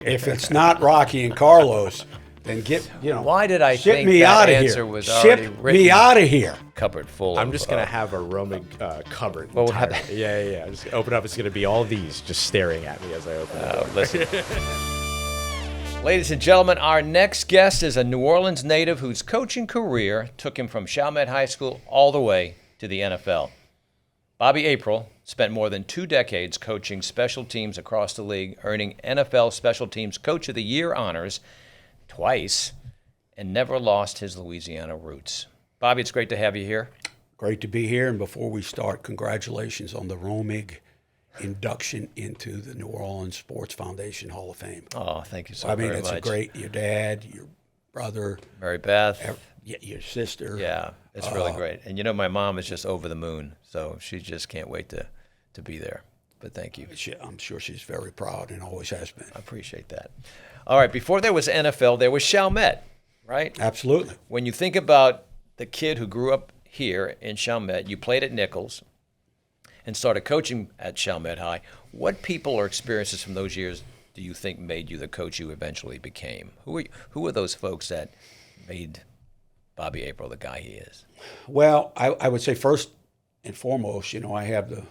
If it's not Rocky and Carlos, then Why did I ship think me that out of answer here. was already Ship written? me out of here. Cupboard full. I'm just gonna have a Romig cupboard. Well, we'll have entirely. Yeah. Just open up. It's gonna be all these just staring at me as I open it. Listen. Ladies and gentlemen, our next guest is a New Orleans native whose coaching career took him from Chalmette High School all the way to the NFL. Bobby April spent more than 2 decades coaching special teams across the league, earning NFL Special Teams Coach of the Year honors twice, and never lost his Louisiana roots. Bobby, it's great to have you here. Great to be here. And before we start, congratulations on the Romig induction into the New Orleans Sports Foundation Hall of Fame. Oh, thank you so very much. much. It's a great, your dad, your brother, Mary Beth. your sister. Yeah, it's really great. And my mom is just over the moon, so she just can't wait to be there. But thank you. I'm sure she's very proud and always has been. I appreciate that. All right, before there was NFL, there was Chalmette, right? Absolutely. When you think about the kid who grew up here in Chalmette, you played at Nicholls and started coaching at Chalmette High. What people or experiences from those years do you think made you the coach you eventually became? Who are those folks that made Bobby April the guy he is? Well, I would say first and foremost, I have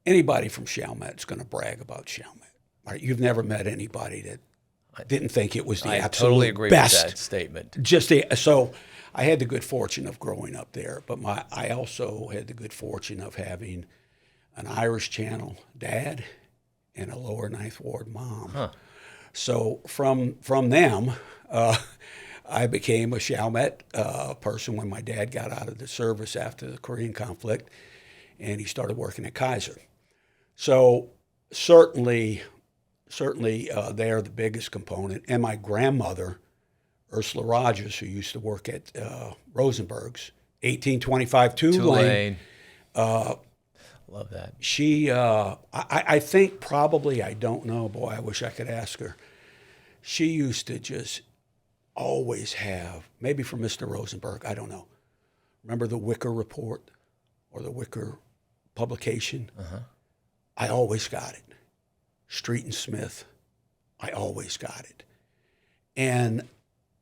anybody from Chalmette's going to brag about Chalmette. Right? You've never met anybody that didn't think it was the absolute totally agree best. With that statement. So I had the good fortune of growing up there, but I also had the good fortune of having an Irish Channel dad and a lower Ninth Ward mom. Huh. So from them, I became a Chalmette person when my dad got out of the service after the Korean conflict, and he started working at Kaiser. So certainly they're the biggest component. And my grandmother, Ursula Rogers, who used to work at Rosenberg's, 1825 Tulane. Love that. She, I think probably, I don't know, boy, I wish I could ask her. She used to just always have, maybe from Mr. Rosenberg, I don't know. Remember the Wicker Report or the Wicker publication? Uh-huh. I always got it. Street and Smith, I always got it. And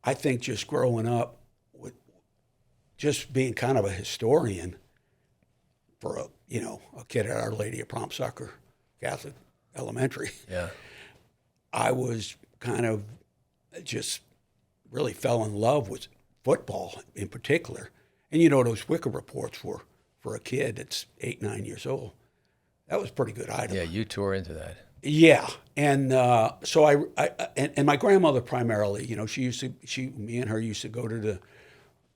I think just growing up with just being kind of a historian for a kid at Our Lady of Prompt Sucker Catholic Elementary. Yeah. I was kind of just really fell in love with football in particular. And those Wicker Reports were, for a kid that's 8, 9 years old, that was a pretty good item. Yeah, you tore into that. Yeah, and so I my grandmother primarily, me and her used to go to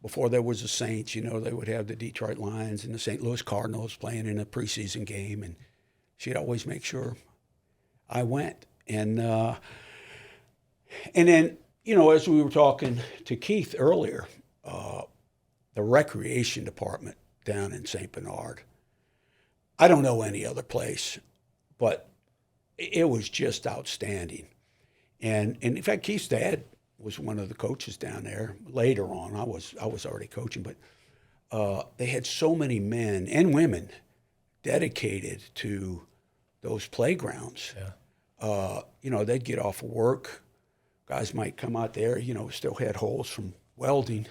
before there was the Saints, they would have the Detroit Lions and the St. Louis Cardinals playing in a preseason game, and she'd always make sure I went. And then, as we were talking to Keith earlier, the recreation department down in St. Bernard, I don't know any other place, but it was just outstanding. And in fact, Keith's dad was one of the coaches down there. Later on, I was already coaching, but they had so many men and women dedicated to those playgrounds. Yeah. They'd get off of work. Guys might come out there, still had holes from welding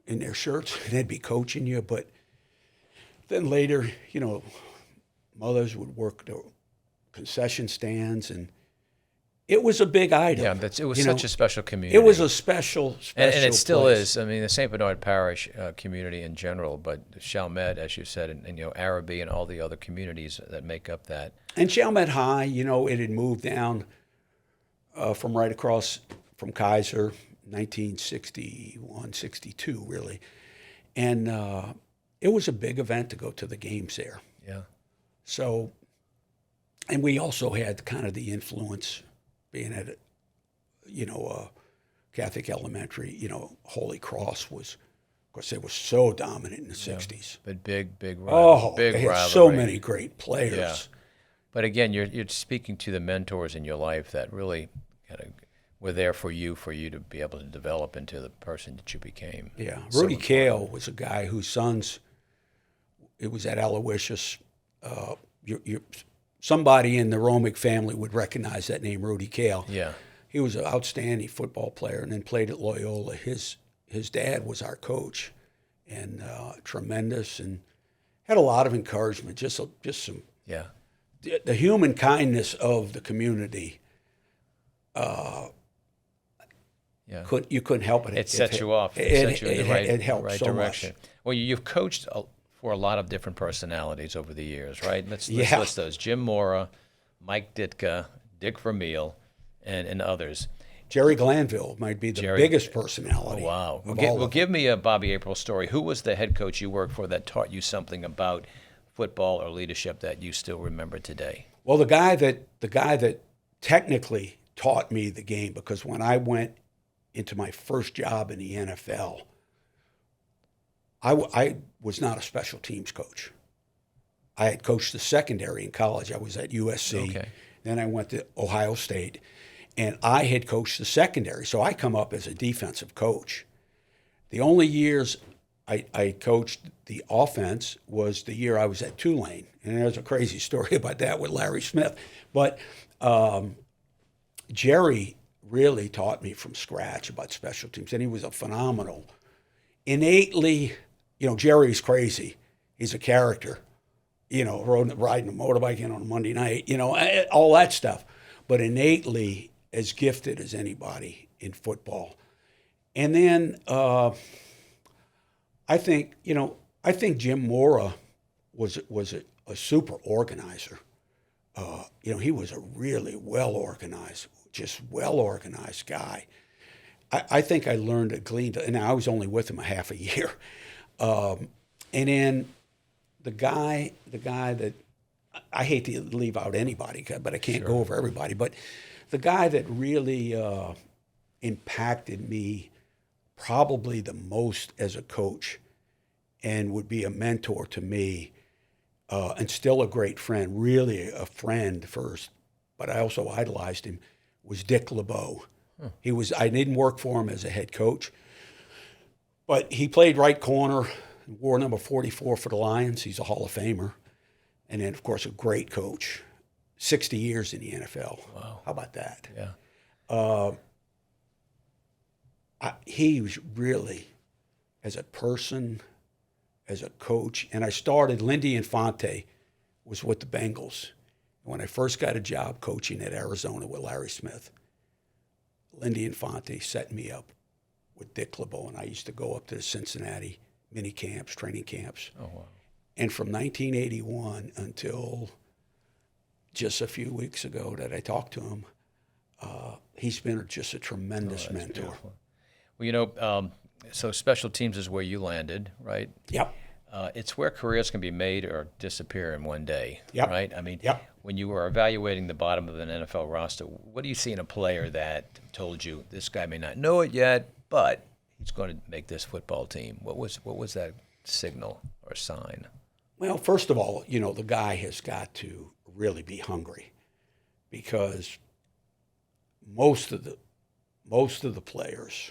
in their shirts, and they'd be coaching you. But then later, mothers would work the concession stands, and it was a big item. Yeah, it was such a special community. It was a special and it still place. is. I mean, the St. Bernard Parish community in general, but Chalmette, as you said, and Araby and all the other communities that make up that. And Chalmette High, it had moved down from right across from Kaiser, 1961, 62, really. And it was a big event to go to the games there. Yeah. So, and we also had kind of the influence being at a Catholic elementary, Holy Cross was, of course, they were so dominant in the 60s. But big rivalry. They had so many great players. Yeah. But again, you're speaking to the mentors in your life that really kind of were there for you to be able to develop into the person that you became. Yeah. Rudy Kale was a guy whose sons, it was at Aloysius, your somebody in the Romig family would recognize that name, Rudy Kale. Yeah. He was an outstanding football player and then played at Loyola. His dad was our coach, and tremendous, and had a lot of encouragement. Just some. Yeah. The human kindness of the community. Yeah. You couldn't help it. It sets you off. It sets you in the right, it helped right so direction. much. Well, you've coached for a lot of different personalities over the years, right? Let's Yeah. list those. Jim Mora, Mike Ditka, Dick Vermeil, and others. Jerry Glanville might be the biggest personality. Oh, wow. Of Well, all of them. give me a Bobby April story. Who was the head coach you worked for that taught you something about football or leadership that you still remember today? Well, the guy that technically taught me the game, because when I went into my first job in the NFL, I was not a special teams coach. I had coached the secondary in college. I was at USC. Okay. Then I went to Ohio State, and I had coached the secondary. So I come up as a defensive coach. The only years I coached the offense was the year I was at Tulane. And there's a crazy story about that with Larry Smith. But Jerry really taught me from scratch about special teams, and he was a phenomenal, innately, Jerry's crazy. He's a character, riding a motorbike in on a Monday night, all that stuff, but innately as gifted as anybody in football. And then I think Jim Mora was a super organizer. He was a really well-organized guy. I think I learned to glean, and I was only with him a half a year. And then the guy that, I hate to leave out anybody, but I can't go over everybody, but the guy that really impacted me probably the most as a coach and would be a mentor to me, and still a great friend, really a friend first, but I also idolized him, was Dick LeBeau. I didn't work for him as a head coach, but he played right corner, wore number 44 for the Lions. He's a Hall of Famer. And then, of course, a great coach, 60 years in the NFL. Wow. How about that? Yeah. He was really, as a person, as a coach, and I started, Lindy Infante was with the Bengals. When I first got a job coaching at Arizona with Larry Smith, Lindy Infante set me up with Dick LeBeau, and I used to go up to the Cincinnati mini camps, training camps. Oh, wow. And from 1981 until just a few weeks ago that I talked to him, he's been just a tremendous mentor. Beautiful. Well, so special teams is where you landed, right? Yep. It's where careers can be made or disappear in one day, Yep. right? I mean, Yep. when you were evaluating the bottom of an NFL roster, what do you see in a player that told you this guy may not know it yet, but he's going to make this football team? What was that signal or sign? Well, first of all, the guy has got to really be hungry, because most of the players,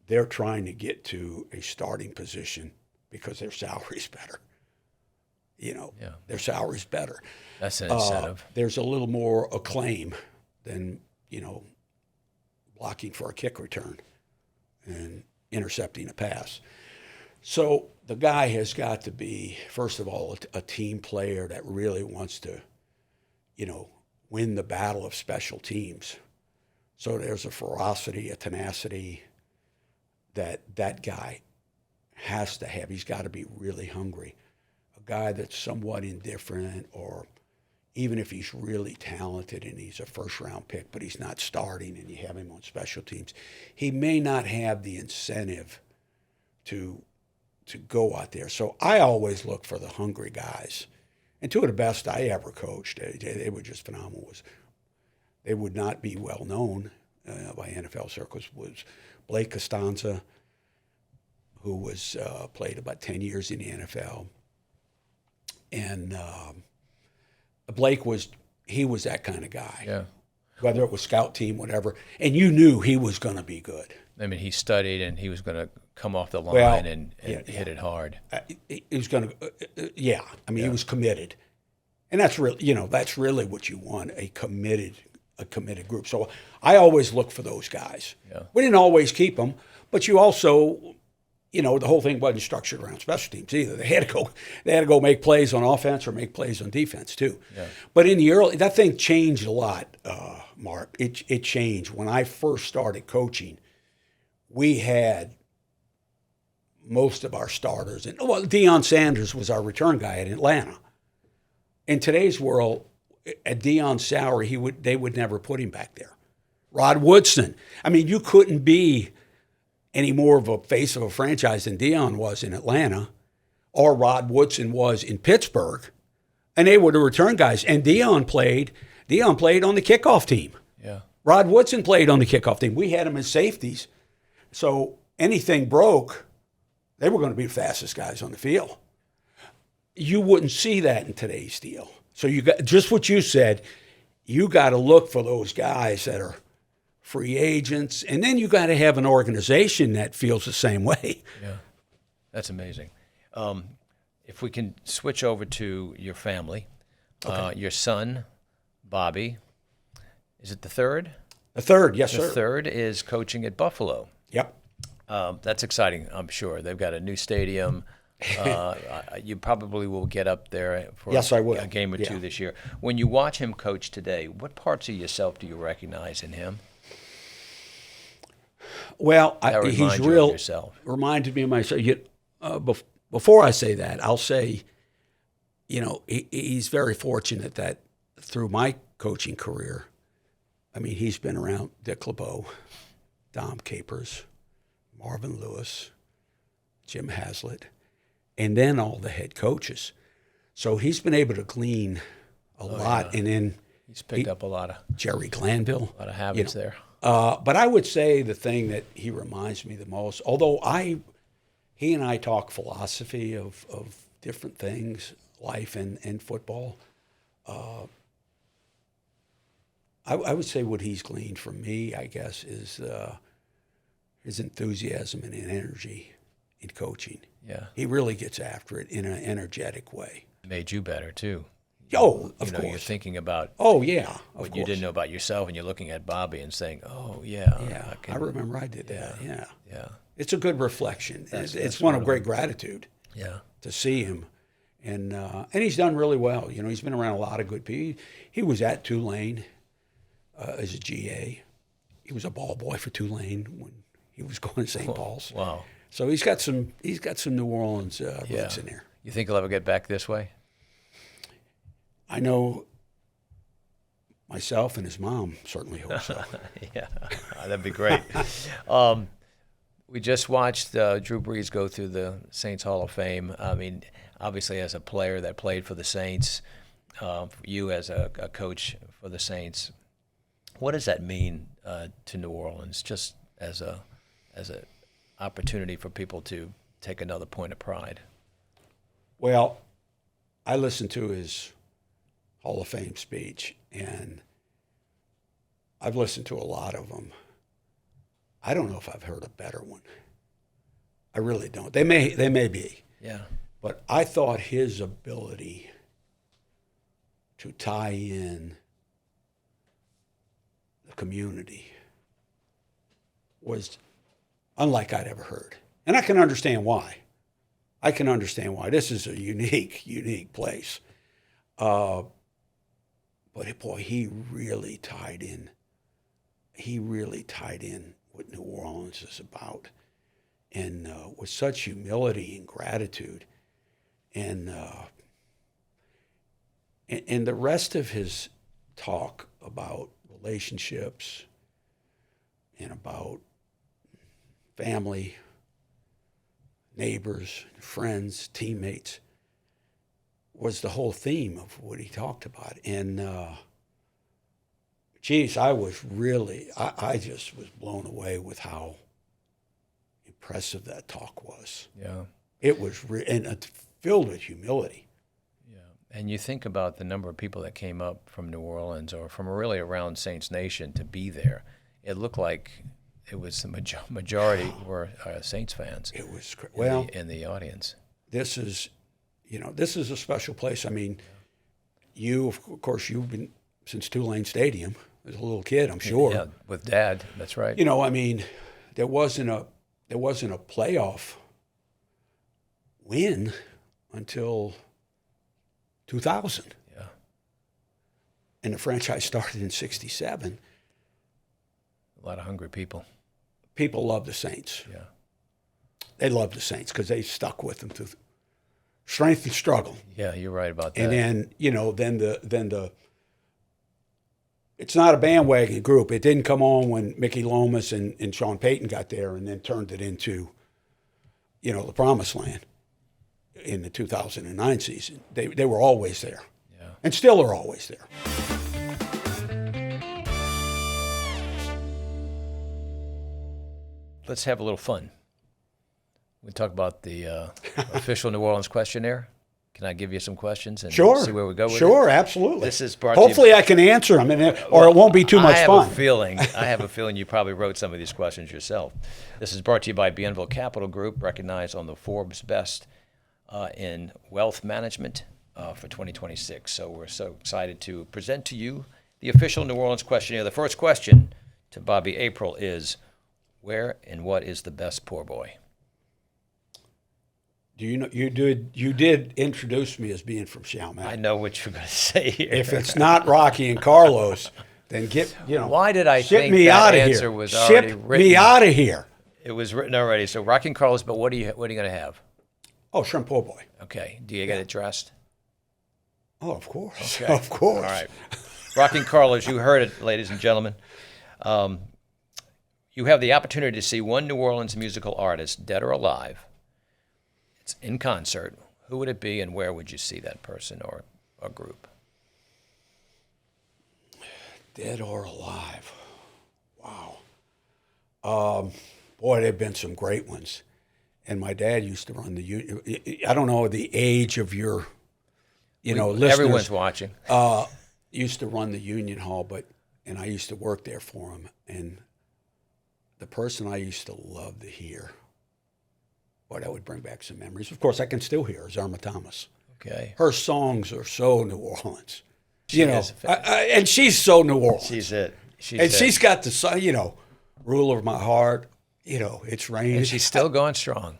they're trying to get to a starting position because their salary's better. Their salary's better. That's an incentive. There's a little more acclaim than, blocking for a kick return and intercepting a pass. So the guy has got to be, first of all, a team player that really wants to, win the battle of special teams. So there's a ferocity, a tenacity that guy has to have. He's got to be really hungry. A guy that's somewhat indifferent, or even if he's really talented and he's a first-round pick, but he's not starting and you have him on special teams, he may not have the incentive to go out there. So I always look for the hungry guys. And two of the best I ever coached, they were just phenomenal. They would not be well known by NFL circles, was Blake Costanza, who was played about 10 years in the NFL. And Blake was that kind of guy. Yeah. Whether it was scout team, whatever. And you knew he was going to be good. I mean, he studied and he was going to come off the line and hit it hard. He was going to, he was committed. And that's really, that's really what you want, a committed group. So I always look for those guys. Yeah. We didn't always keep them, but you also, the whole thing wasn't structured around special teams either. They had to go make plays on offense or make plays on defense too. Yeah. But in the early, that thing changed a lot, Mark. It changed. When I first started coaching, we had most of our starters, and Deion Sanders was our return guy at Atlanta. In today's world, at Deion's salary, they would never put him back there. Rod Woodson. I mean, you couldn't be any more of a face of a franchise than Deion was in Atlanta, or Rod Woodson was in Pittsburgh, and they were the return guys. And Deion played on the kickoff team. Yeah. Rod Woodson played on the kickoff team. We had them as safeties, so anything broke, they were going to be the fastest guys on the field. You wouldn't see that in today's deal. So you got just what you said. You got to look for those guys that are free agents, and then you got to have an organization that feels the same way. Yeah, that's amazing. If we can switch over to your family, Okay. Your son, Bobby, is it the third? The third, yes, The sir. third is coaching at Buffalo. Yep. That's exciting, I'm sure. They've got a new stadium. You probably will get up there for Yes, I will. a game or two Yeah. this year. When you watch him coach today, what parts of yourself do you recognize in him? Well, That he's reminds you of real. yourself. Reminded me of myself. Before I say that, I'll say, he's very fortunate that through my coaching career, I mean, he's been around Dick LeBeau, Dom Capers, Marvin Lewis, Jim Haslett, and then all the head coaches. So he's been able to glean a lot. Yeah. And then He's picked up a lot of Jerry Glanville. habits there. But I would say the thing that he reminds me the most, although he and I talk philosophy of different things, life and football, I would say what he's gleaned from me, I guess, is his enthusiasm and energy in coaching. Yeah. He really gets after it in an energetic way. Made you better, too. Oh, of You're course. thinking about Oh, yeah, of what course. you didn't know about yourself, and you're looking at Bobby and saying, "Oh, yeah, Yeah, can- I remember I did that. Yeah. yeah, It's a good reflection. That's It's one of wonderful. great gratitude yeah." to see him. And he's done really well. He's been around a lot of good people. He was at Tulane as a GA. He was a ball boy for Tulane when he was going to St. Paul's. Wow. So he's got some New Orleans Yeah. roots in there. You think he'll ever get back this way? I know myself and his mom certainly hope so. Yeah, that'd be great. We just watched Drew Brees go through the Saints Hall of Fame. I mean, obviously, as a player that played for the Saints, you as a coach for the Saints, what does that mean to New Orleans? Just as a opportunity for people to take another point of pride. Well, I listened to his Hall of Fame speech, and I've listened to a lot of them. I don't know if I've heard a better one. I really don't. They may be. Yeah. But I thought his ability to tie in the community was unlike I'd ever heard. And I can understand why. This is a unique place. But boy, he really tied in what New Orleans is about, and with such humility and gratitude, and the rest of his talk about relationships and about family, neighbors, friends, teammates was the whole theme of what he talked about. And geez, I just was blown away with how impressive that talk was. Yeah. It was filled with humility. Yeah. And you think about the number of people that came up from New Orleans or from really around Saints Nation to be there. It looked like it was the majority were Saints fans. It was In the audience. this is a special place. I mean, you, of course, you've been since Tulane Stadium as a little kid, I'm sure. Yeah, with Dad. That's right. You know, I mean, there wasn't a playoff win until 2000. Yeah. And the franchise started in 67. A lot of hungry people. People love the Saints. Yeah. They love the Saints because they stuck with them through strength and struggle. Yeah, you're right about that. And then, you know, then the it's not a bandwagon group. It didn't come on when Mickey Lomas and Sean Payton got there and then turned it into, you know, the promised land in the 2009 season. They were always there. Yeah. And still are always there. Let's have a little fun. We talk about the official New Orleans questionnaire. Can I give you some questions and Sure. see where we go with it? Sure, absolutely. This is brought to you- Hopefully I can answer them, or it won't be too much I fun. have a feeling you probably wrote some of these questions yourself. This is brought to you by Bienville Capital Group, recognized on the Forbes Best in Wealth Management for 2026. So we're so excited to present to you the official New Orleans questionnaire. The first question to Bobby April is, where and what is the best poor boy? Do you know you did introduce me as being from Chalmette? I know what you're going to say here. If it's not Rocky and Carlos, then Why did I ship think me that out of answer here. was already Ship written? me out of here. It was written already. So Rocky and Carlos, but what are you going to have? Oh, shrimp po' boy. Okay. Do you get it dressed? Oh, of course. Okay. Of course. All right. Rocky and Carlos, you heard it, ladies and gentlemen. You have the opportunity to see one New Orleans musical artist, dead or alive. It's in concert. Who would it be, and where would you see that person or a group? Dead or alive. Wow. Boy, there have been some great ones. And my dad used to run the union. I don't know the age of your, listeners. Everyone's watching. Used to run the Union Hall, and I used to work there for him. And the person I used to love to hear, boy, that would bring back some memories. Of course, I can still hear her, is Irma Thomas. Okay. Her songs are so New Orleans. She is. And she's so New Orleans. She's it. She's got the, rule of my heart. It's raining. And she's still going strong.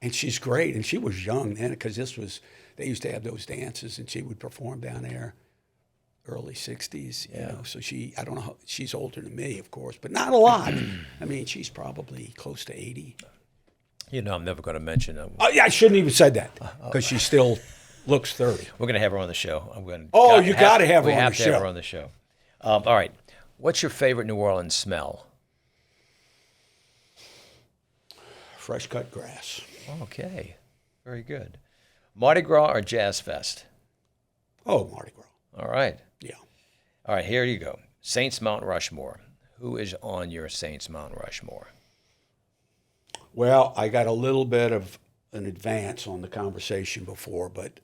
And she's great. And she was young then because they used to have those dances and she would perform down there, early 60s. So I don't know, she's older than me, of course, but not a lot. I mean, she's probably close to 80. I'm never going to mention it. I shouldn't even said that because she still looks 30. We're going to have her on the show. You got to have her on the show. We have to have her on the show. All right. What's your favorite New Orleans smell? Fresh cut grass. Okay. Very good. Mardi Gras or Jazz Fest? Oh, Mardi Gras. All right. Yeah. All right, here you go. Saints Mount Rushmore. Who is on your Saints Mount Rushmore? Well, I got a little bit of an advance on the conversation before, but,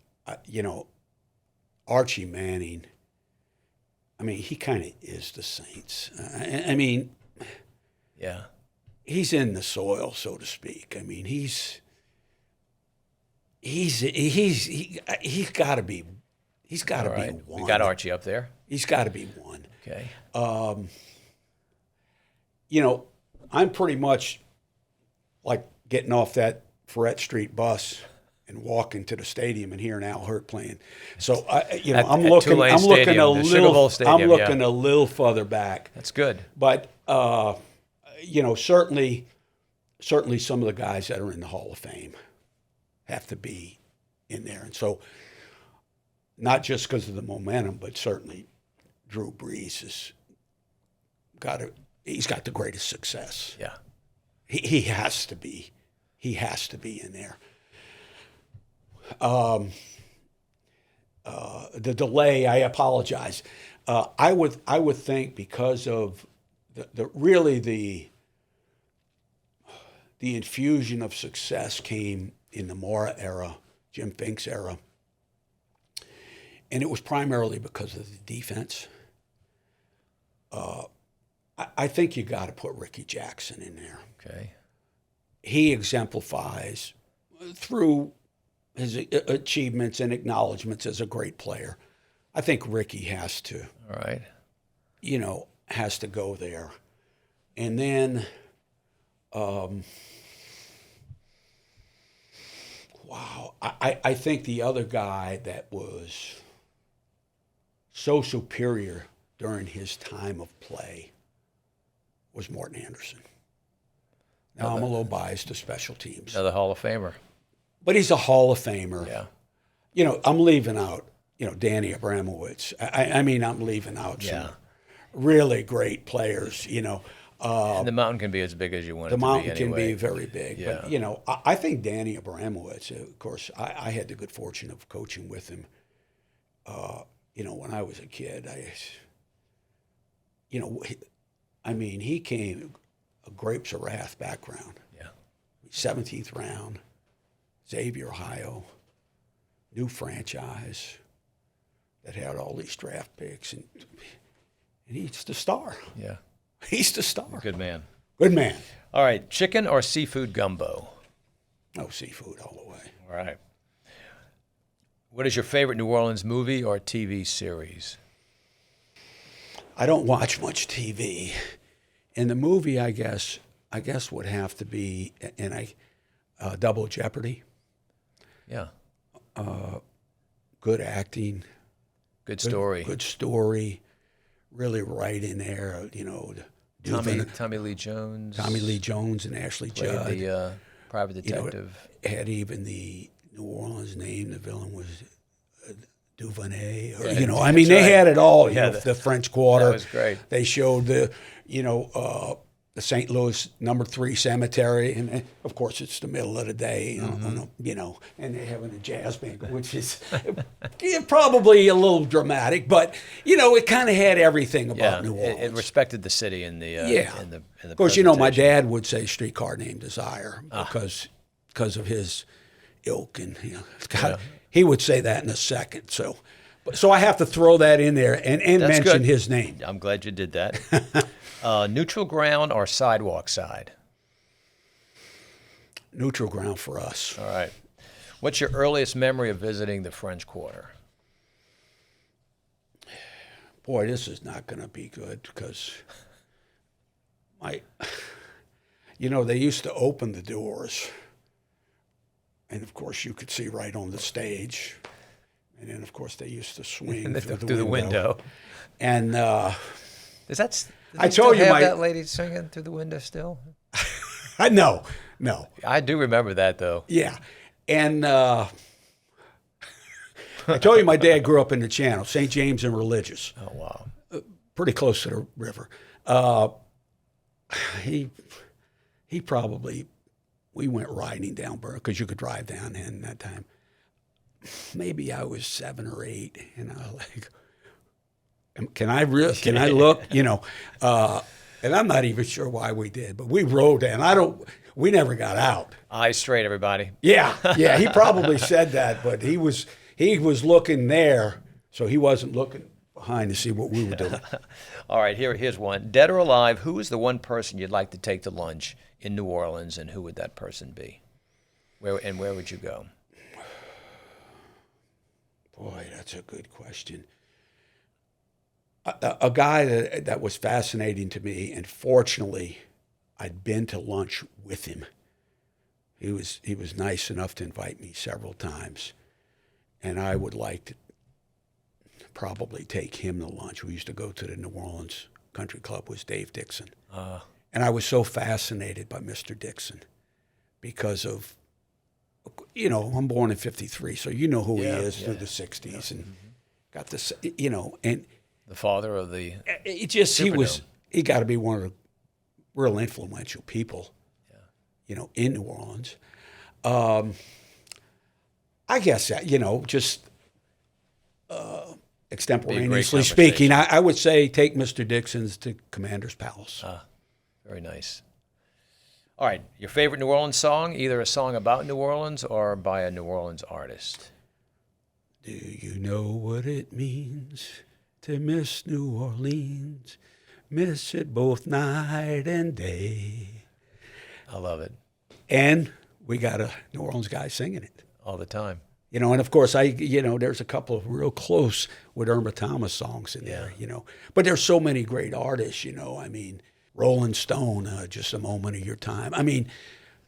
Archie Manning, I mean, he kind of is the Saints. I mean, yeah, he's in the soil, so to speak. I mean, he's got to be. He's got to be one. We got Archie up there. He's got to be one. Okay. I'm pretty much like getting off that Ferret Street bus and walking to the stadium and hearing Al Hurt playing. So I'm looking a little further back. That's good. But certainly some of the guys that are in the Hall of Fame have to be in there, and so not just because of the momentum, but certainly Drew Brees he's got the greatest success. Yeah. He has to be. He has to be in there. The delay, I apologize. I would think because of the infusion of success came in the Mora era, Jim Fink's era, and it was primarily because of the defense. I think you got to put Ricky Jackson in there. Okay. He exemplifies through his achievements and acknowledgments as a great player. I think Ricky has to, All right. has to go there. And then, wow, I think the other guy that was so superior during his time of play was Morton Anderson. Now, I'm a little biased to special teams. Another Hall of Famer. But he's a Hall of Famer. Yeah. I'm leaving out, Danny Abramowitz. I mean, I'm leaving out Yeah. some really great players, And the mountain can be as big as you want it The to be mountain can anyway. be very big. Yeah. But, I think Danny Abramowitz, of course, I had the good fortune of coaching with him, when I was a kid. He came a Grapes of Wrath background. Yeah. 17th round, Xavier, Ohio, new franchise that had all these draft picks, and he's the star. Yeah. He's the star. Good man. Good man. All right. Chicken or seafood gumbo? No, seafood all the way. All right. What is your favorite New Orleans movie or TV series? I don't watch much TV. And the movie, I guess would have to be, Double Jeopardy. Yeah. Good acting. Good story. Good story. Really right in there, Tommy Lee Jones. Tommy Lee Jones and Ashley played Judd. the private detective. Had even the New Orleans name. The villain was Duvernay. Or, Yeah, they right. had it all. Yeah, the French Quarter. That was great. They showed the St. Louis No. 3 cemetery, and of course it's the middle of the day, and they're having a jazz band, which is probably a little dramatic, but it kind of had everything about New Orleans. It respected the city in the in the Of course, my presentation. dad would say Streetcar Named Desire because of his ilk, and he would say that in a second. So I have to throw that in there and That's mention good. his name. I'm glad you did that. Neutral ground or sidewalk side? Neutral ground for us. All right. What's your earliest memory of visiting the French Quarter? Boy, this is not going to be good because they used to open the doors, and of course you could see right on the stage, and then of course they used to swing through the window. And Does that? I told you that lady singing through the window still. no. I do remember that though. Yeah, and I told you my dad grew up in the Channel, St. James and Religious. Oh wow. Pretty close to the river. He probably, we went riding down Burr because you could drive down in that time. Maybe I was 7 or 8, and I was like, can I look? And I'm not even sure why we did, but we rode down. We never got out. Eyes straight, everybody. Yeah, he probably said that, but he was looking there, so he wasn't looking behind to see what we were doing. All right, here's one. Dead or alive, who is the one person you'd like to take to lunch in New Orleans, and who would that person be? Where would you go? Boy, that's a good question. A guy that was fascinating to me, and fortunately, I'd been to lunch with him. He was nice enough to invite me several times, and I would like to probably take him to lunch. We used to go to the New Orleans Country Club with Dave Dixon, and I was so fascinated by Mr. Dixon because of, I'm born in '53, so you know who he is through the '60s, and got this, and The father of the he got to be one of the real influential people, in New Orleans. I guess that, just extemporaneously speaking, I would say take Mr. Dixon's to Commander's Palace. Very nice. All right, your favorite New Orleans song, either a song about New Orleans or by a New Orleans artist. Do you know what it means to miss New Orleans? Miss it both night and day. I love it. And we got a New Orleans guy singing it. All the time. You know, and of course, there's a couple of real close with Irma Thomas songs in there, But there's so many great artists, I mean, Rolling Stone, Just a Moment of Your Time. I mean,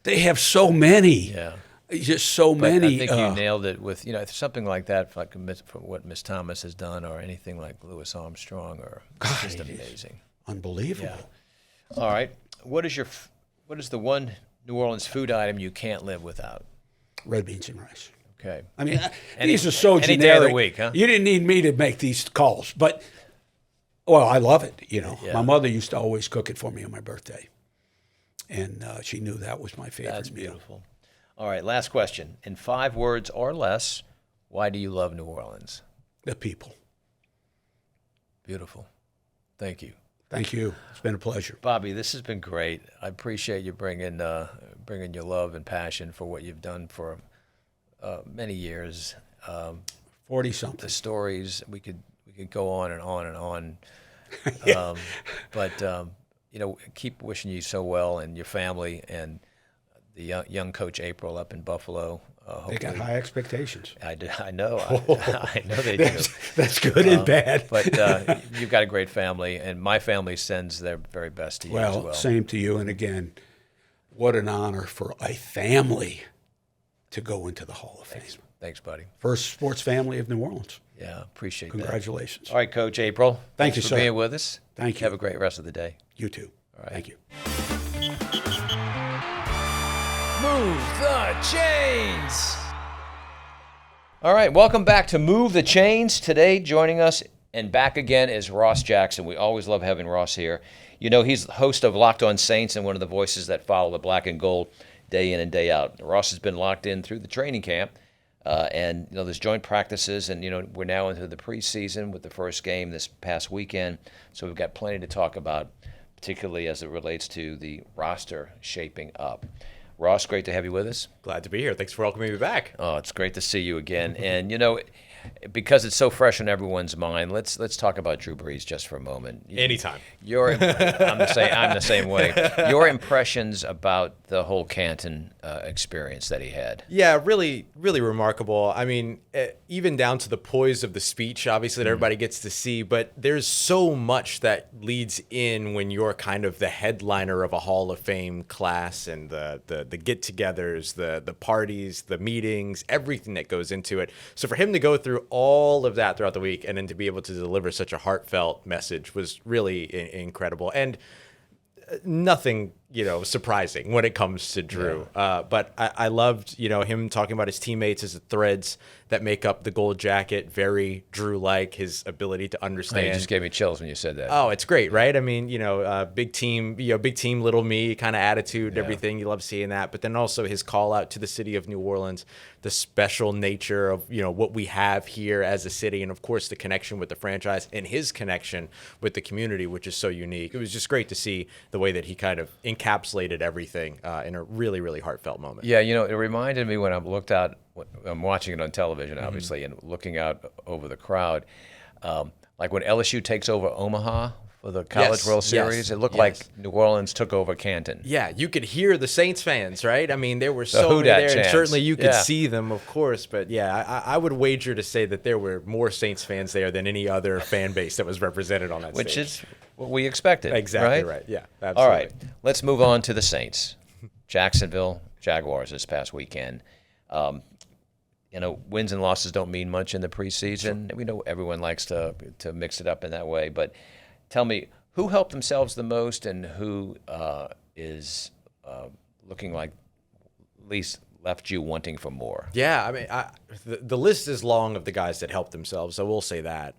they have so many. Yeah. Just so many. I think you nailed it with, something like that, like for what Miss Thomas has done, or anything like Louis Armstrong, or it's just amazing. Unbelievable. Yeah. All right. What is the one New Orleans food item you can't live without? Red beans and rice. Okay. I mean, these are so any generic. day of the week, huh? You didn't need me to make these calls, but, well, I love it, Yeah. My mother used to always cook it for me on my birthday, and she knew that was my favorite That's meal. beautiful. All right, last question. In 5 words or less, why do you love New Orleans? The people. Beautiful. Thank you. Thank you. It's been a pleasure. Bobby, this has been great. I appreciate you bringing your love and passion for what you've done for many years. 40-something. The stories, we could go on and on and on. But keep wishing you so well and your family and the young coach April up in Buffalo. They got high expectations. I know. I know they do. That's good and bad. But you've got a great family, and my family sends their very best to you as well. Same to you. And again, what an honor for a family to go into the Hall of Fame. Thanks, buddy. First sports family of New Orleans. Yeah, appreciate Congratulations. that. All right, Coach April. Thank you, for sir. being with us. Thank you. Have a great rest of the day. You too. All right. Thank you. Move the chains. All right, welcome back to Move the Chains. Today, joining us and back again is Ross Jackson. We always love having Ross here. He's the host of Locked On Saints and one of the voices that follow the black and gold day in and day out. Ross has been locked in through the training camp, and there's joint practices, and we're now into the preseason with the first game this past weekend. So we've got plenty to talk about, particularly as it relates to the roster shaping up. Ross, great to have you with us. Glad to be here. Thanks for welcoming me back. Oh, it's great to see you again. And because it's so fresh on everyone's mind, let's talk about Drew Brees just for a moment. Anytime. I'm the same way. Your impressions about the whole Canton experience that he had. Yeah, really, really remarkable. I mean, even down to the poise of the speech, obviously, that everybody gets to see. But there's so much that leads in when you're kind of the headliner of a Hall of Fame class, and the get-togethers, the parties, the meetings, everything that goes into it. So for him to go through all of that throughout the week and then to be able to deliver such a heartfelt message was really incredible. And nothing, surprising when it comes to Drew. Yeah. But I loved, him talking about his teammates as the threads that make up the gold jacket. Very Drew-like, his ability to understand. You just gave me chills when you said that. Oh, it's great, right? I mean, big team, little me kind of attitude, everything. You love seeing that. But then also his call out to the city of New Orleans, the special nature of, what we have here as a city, and of course the connection with the franchise and his connection with the community, which is so unique. It was just great to see the way that he kind of encapsulated everything in a really, really heartfelt moment. Yeah, it reminded me when I'm watching it on television, obviously, and looking out over the crowd, like when LSU takes over Omaha for the College World Series, it looked like New Orleans took over Canton. Yeah, you could hear the Saints fans, right? I mean, there were so many there, and certainly you could see them, of course. But yeah, I would wager to say that there were more Saints fans there than any other fan base that was represented on that stage. Which is what we expected. Exactly right. Yeah, absolutely. All right, let's move on to the Saints. Jacksonville Jaguars this past weekend. Wins and losses don't mean much in the preseason. We know everyone likes to mix it up in that way, but tell me, who helped themselves the most, and who is looking like at least left you wanting for more? Yeah, I mean, the list is long of the guys that helped themselves. I will say that.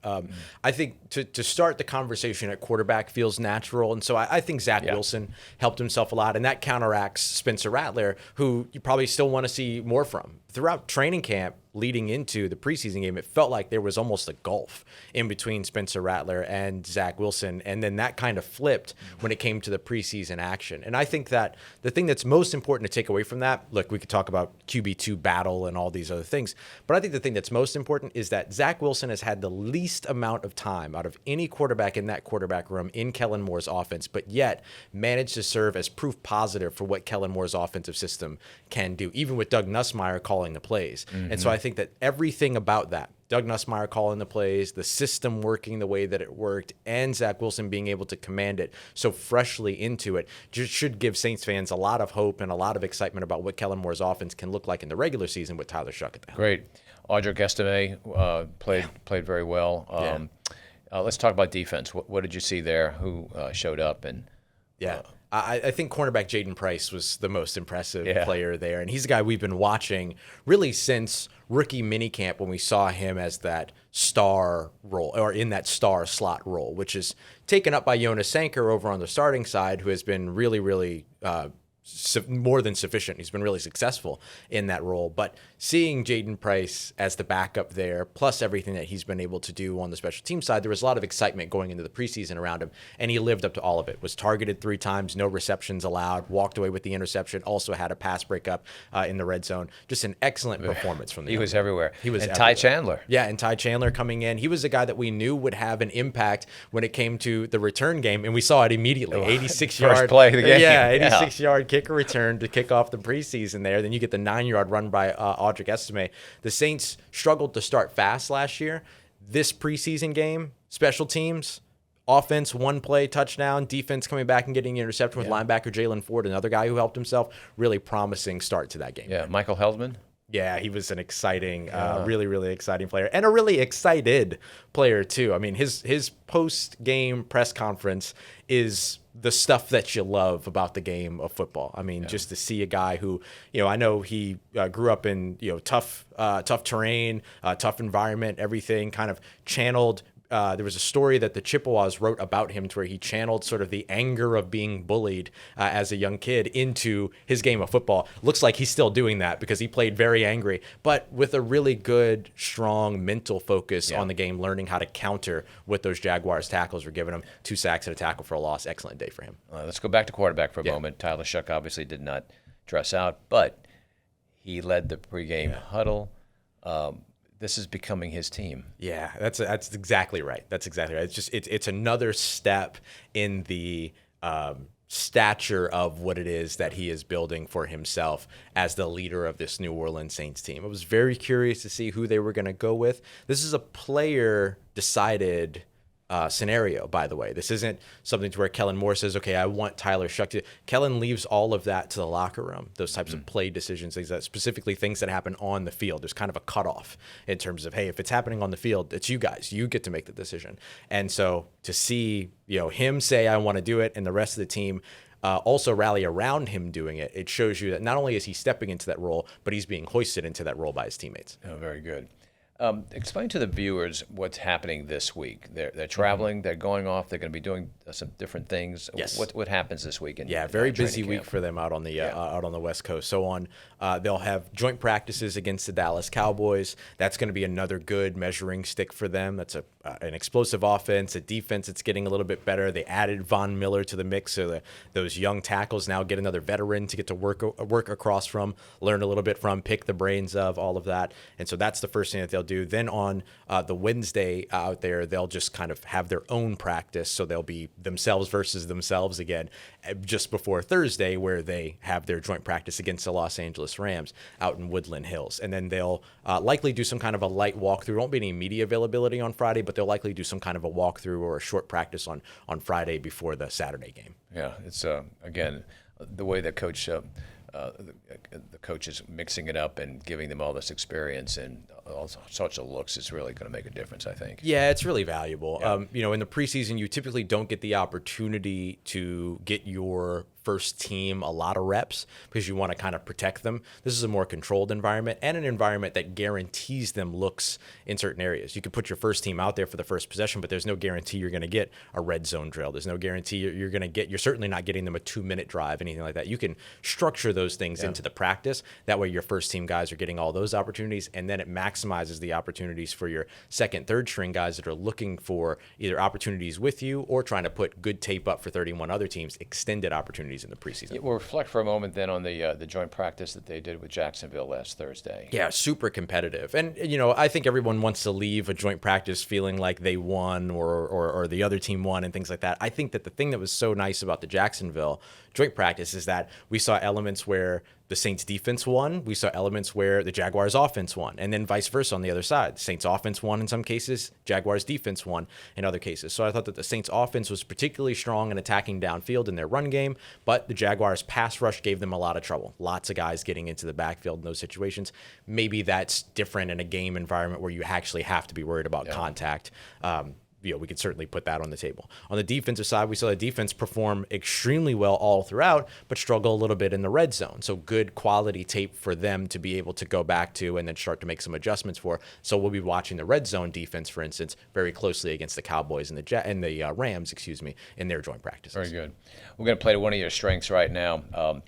I think to start the conversation at quarterback feels natural, and so I think Zach Wilson helped himself a lot, and that counteracts Spencer Rattler, who you probably still want to see more from. Throughout training camp, leading into the preseason game, it felt like there was almost a gulf in between Spencer Rattler and Zach Wilson, and then that kind of flipped when it came to the preseason action. And I think that the thing that's most important to take away from that, look, we could talk about QB2 battle and all these other things, But I think the thing that's most important is that Zach Wilson has had the least amount of time out of any quarterback in that quarterback room in Kellen Moore's offense, but yet managed to serve as proof positive for what Kellen Moore's offensive system can do, even with Doug Nussmeier calling the plays. And so I think that everything about that, Doug Nussmeier calling the plays, the system working the way that it worked, and Zach Wilson being able to command it so freshly into it, just should give Saints fans a lot of hope and a lot of excitement about what Kellen Moore's offense can look like in the regular season with Tyler Shuck at the helm. Great. Audric Estime played very well. Let's talk about defense. What did you see there? Who showed up? I think cornerback Jaden Price was the most impressive player there. And he's a guy we've been watching really since rookie minicamp when we saw him as that star role, or in that star slot role, which is taken up by Jonas Sanker over on the starting side, who has been really, really more than sufficient. He's been really successful in that role. But seeing Jaden Price as the backup there, plus everything that he's been able to do on the special team side, there was a lot of excitement going into the preseason around him, and he lived up to all of it. Was targeted 3 times, no receptions allowed, walked away with the interception, also had a pass breakup in the red zone. Just an excellent performance from the He was everywhere. He was and everywhere. Ty Chandler. Yeah, and Ty Chandler coming in. He was a guy that we knew would have an impact when it came to the return game, and we saw it immediately. 86-yard First play of the game. Yeah, 86-yard kicker return to kick off the preseason there. Then you get the 9-yard run by Audric Estime. The Saints struggled to start fast last year. This preseason game, special teams, offense, 1 play, touchdown, defense coming back and getting an interception with linebacker Jalen Ford, another guy who helped himself. Really promising start to that game. Yeah, Michael Heldman. Yeah, he was an exciting, really, really exciting player, and a really excited player too. I mean, his post-game press conference is the stuff that you love about the game of football. I mean, just to see a guy who, I know he grew up in tough terrain, tough environment, everything kind of channeled. There was a story that the Chippewas wrote about him to where he channeled sort of the anger of being bullied as a young kid into his game of football. Looks like he's still doing that because he played very angry, but with a really good, strong mental focus on the game, learning how to counter what those Jaguars tackles were giving him. 2 sacks and a tackle for a loss. Excellent day for him. Let's go back to quarterback for a moment. Tyler Shuck obviously did not dress out, but he led the pregame huddle. This is becoming his team. Yeah, that's exactly right. That's exactly right. It's just it's another step in the stature of what it is that he is building for himself as the leader of this New Orleans Saints team. I was very curious to see who they were going to go with. This is a player decided scenario, by the way. This isn't something to where Kellen Moore says, okay, I want Tyler Shuck to. Kellen leaves all of that to the locker room, those types of play decisions, things that specifically things that happen on the field. There's kind of a cutoff in terms of, hey, if it's happening on the field, it's you guys. You get to make the decision. And so to see, him say, I want to do it, and the rest of the team also rally around him doing it, it shows you that not only is he stepping into that role, but he's being hoisted into that role by his teammates. Oh, very good. Explain to the viewers what's happening this week. They're traveling. They're going off. They're going to be doing some different things. Yes. What happens this week? Very busy week for them out on the West Coast. So they'll have joint practices against the Dallas Cowboys. That's going to be another good measuring stick for them. That's an explosive offense, a defense that's getting a little bit better. They added Von Miller to the mix, so those young tackles now get another veteran to get to work across from, learn a little bit from, pick the brains of, all of that. And so that's the first thing that they'll do. Then on the Wednesday out there, they'll just kind of have their own practice. So they'll be themselves versus themselves again just before Thursday, where they have their joint practice against the Los Angeles Rams out in Woodland Hills. And then they'll likely do some kind of a light walkthrough. There won't be any media availability on Friday, but they'll likely do some kind of a walkthrough or a short practice on Friday before the Saturday game. Yeah, it's, again, the way that the coach is mixing it up and giving them all this experience and all sorts of looks is really going to make a difference, I think. Yeah, it's really valuable. Yeah. In the preseason, you typically don't get the opportunity to get your first team a lot of reps because you want to kind of protect them. This is a more controlled environment and an environment that guarantees them looks in certain areas. You could put your first team out there for the first possession, but there's no guarantee you're going to get a red zone drill. There's no guarantee you're certainly not getting them a 2-minute drive, anything like that. You can structure those things into the practice. That way your first team guys are getting all those opportunities, and then it maximizes maximizes the opportunities for your second, third string guys that are looking for either opportunities with you or trying to put good tape up for 31 other teams, extended opportunities in the preseason. We'll reflect for a moment then on the joint practice that they did with Jacksonville last Thursday. Yeah, super competitive. And, I think everyone wants to leave a joint practice feeling like they won or the other team won and things like that. I think that the thing that was so nice about the Jacksonville joint practice is that we saw elements where the Saints defense won. We saw elements where the Jaguars offense won, and then vice versa on the other side. The Saints offense won in some cases, Jaguars defense won in other cases. So I thought that the Saints offense was particularly strong in attacking downfield in their run game, but the Jaguars pass rush gave them a lot of trouble. Lots of guys getting into the backfield in those situations. Maybe that's different in a game environment where you actually have to be worried about contact. We could certainly put that on the table. On the defensive side, we saw the defense perform extremely well all throughout, but struggle a little bit in the red zone. So good quality tape for them to be able to go back to and then start to make some adjustments for. So we'll be watching the red zone defense, for instance, very closely against the Cowboys and the Rams, in their joint practices. Very good. We're going to play to one of your strengths right now.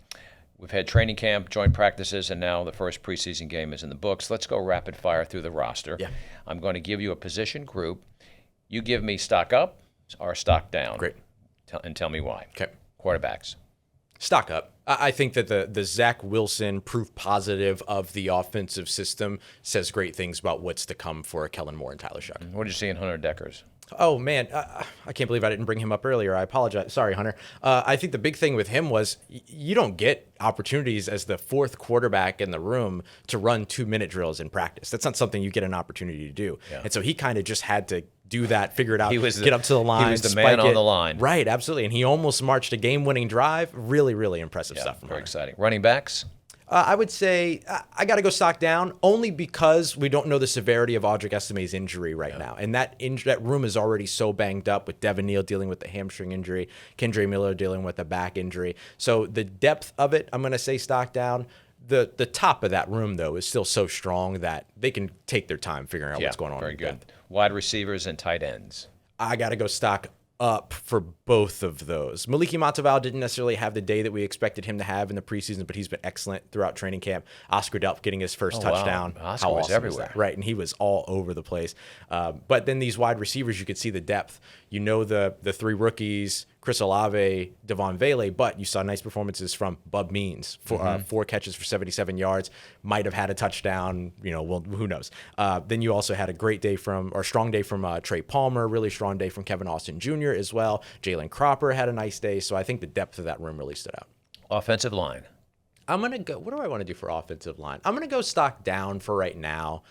We've had training camp, joint practices, and now the first preseason game is in the books. Let's go rapid fire through the roster. Yeah. I'm going to give you a position group. You give me stock up or stock down. Great. And tell me why. Okay. Quarterbacks. Stock up. I think that the Zach Wilson proof positive of the offensive system says great things about what's to come for Kellen Moore and Tyler Shuck. What did you see in Hunter Deckers? Oh, man. I can't believe I didn't bring him up earlier. I apologize. Sorry, Hunter. I think the big thing with him was you don't get opportunities as the fourth quarterback in the room to run 2-minute drills in practice. That's not something you get an opportunity to do. Yeah. And so he kind of just had to do that, figure it out, get up to the line. He was the man on the line. Right, absolutely. And he almost marched a game-winning drive. Really, really impressive stuff from Very Hunter. exciting. Running backs? I would say I got to go stock down only because we don't know the severity of Audric Estime's injury right now. And that room is already so banged up with Devin Neal dealing with the hamstring injury, Kendre Miller dealing with a back injury. So the depth of it, I'm going to say stock down. The top of that room, though, is still so strong that they can take their time figuring out what's going on. Very good. Wide receivers and tight ends. I got to go stock up for both of those. Maliki Monteval didn't necessarily have the day that we expected him to have in the preseason, but he's been excellent throughout training camp. Oscar Delp getting his first touchdown. Wow. Oscar was everywhere. Right, and he was all over the place. But then these wide receivers, you could see the depth. The three rookies, Chris Olave, Devon Vele, but you saw nice performances from Bub Means for 4 catches for 77 yards. Might have had a touchdown, who knows. Then you also had a strong day from Trey Palmer, really strong day from Kevin Austin Jr. as well. Jalen Cropper had a nice day, so I think the depth of that room really stood out. Offensive line. I'm going to go, what do I want to do for offensive line? I'm going to go stock down for right now.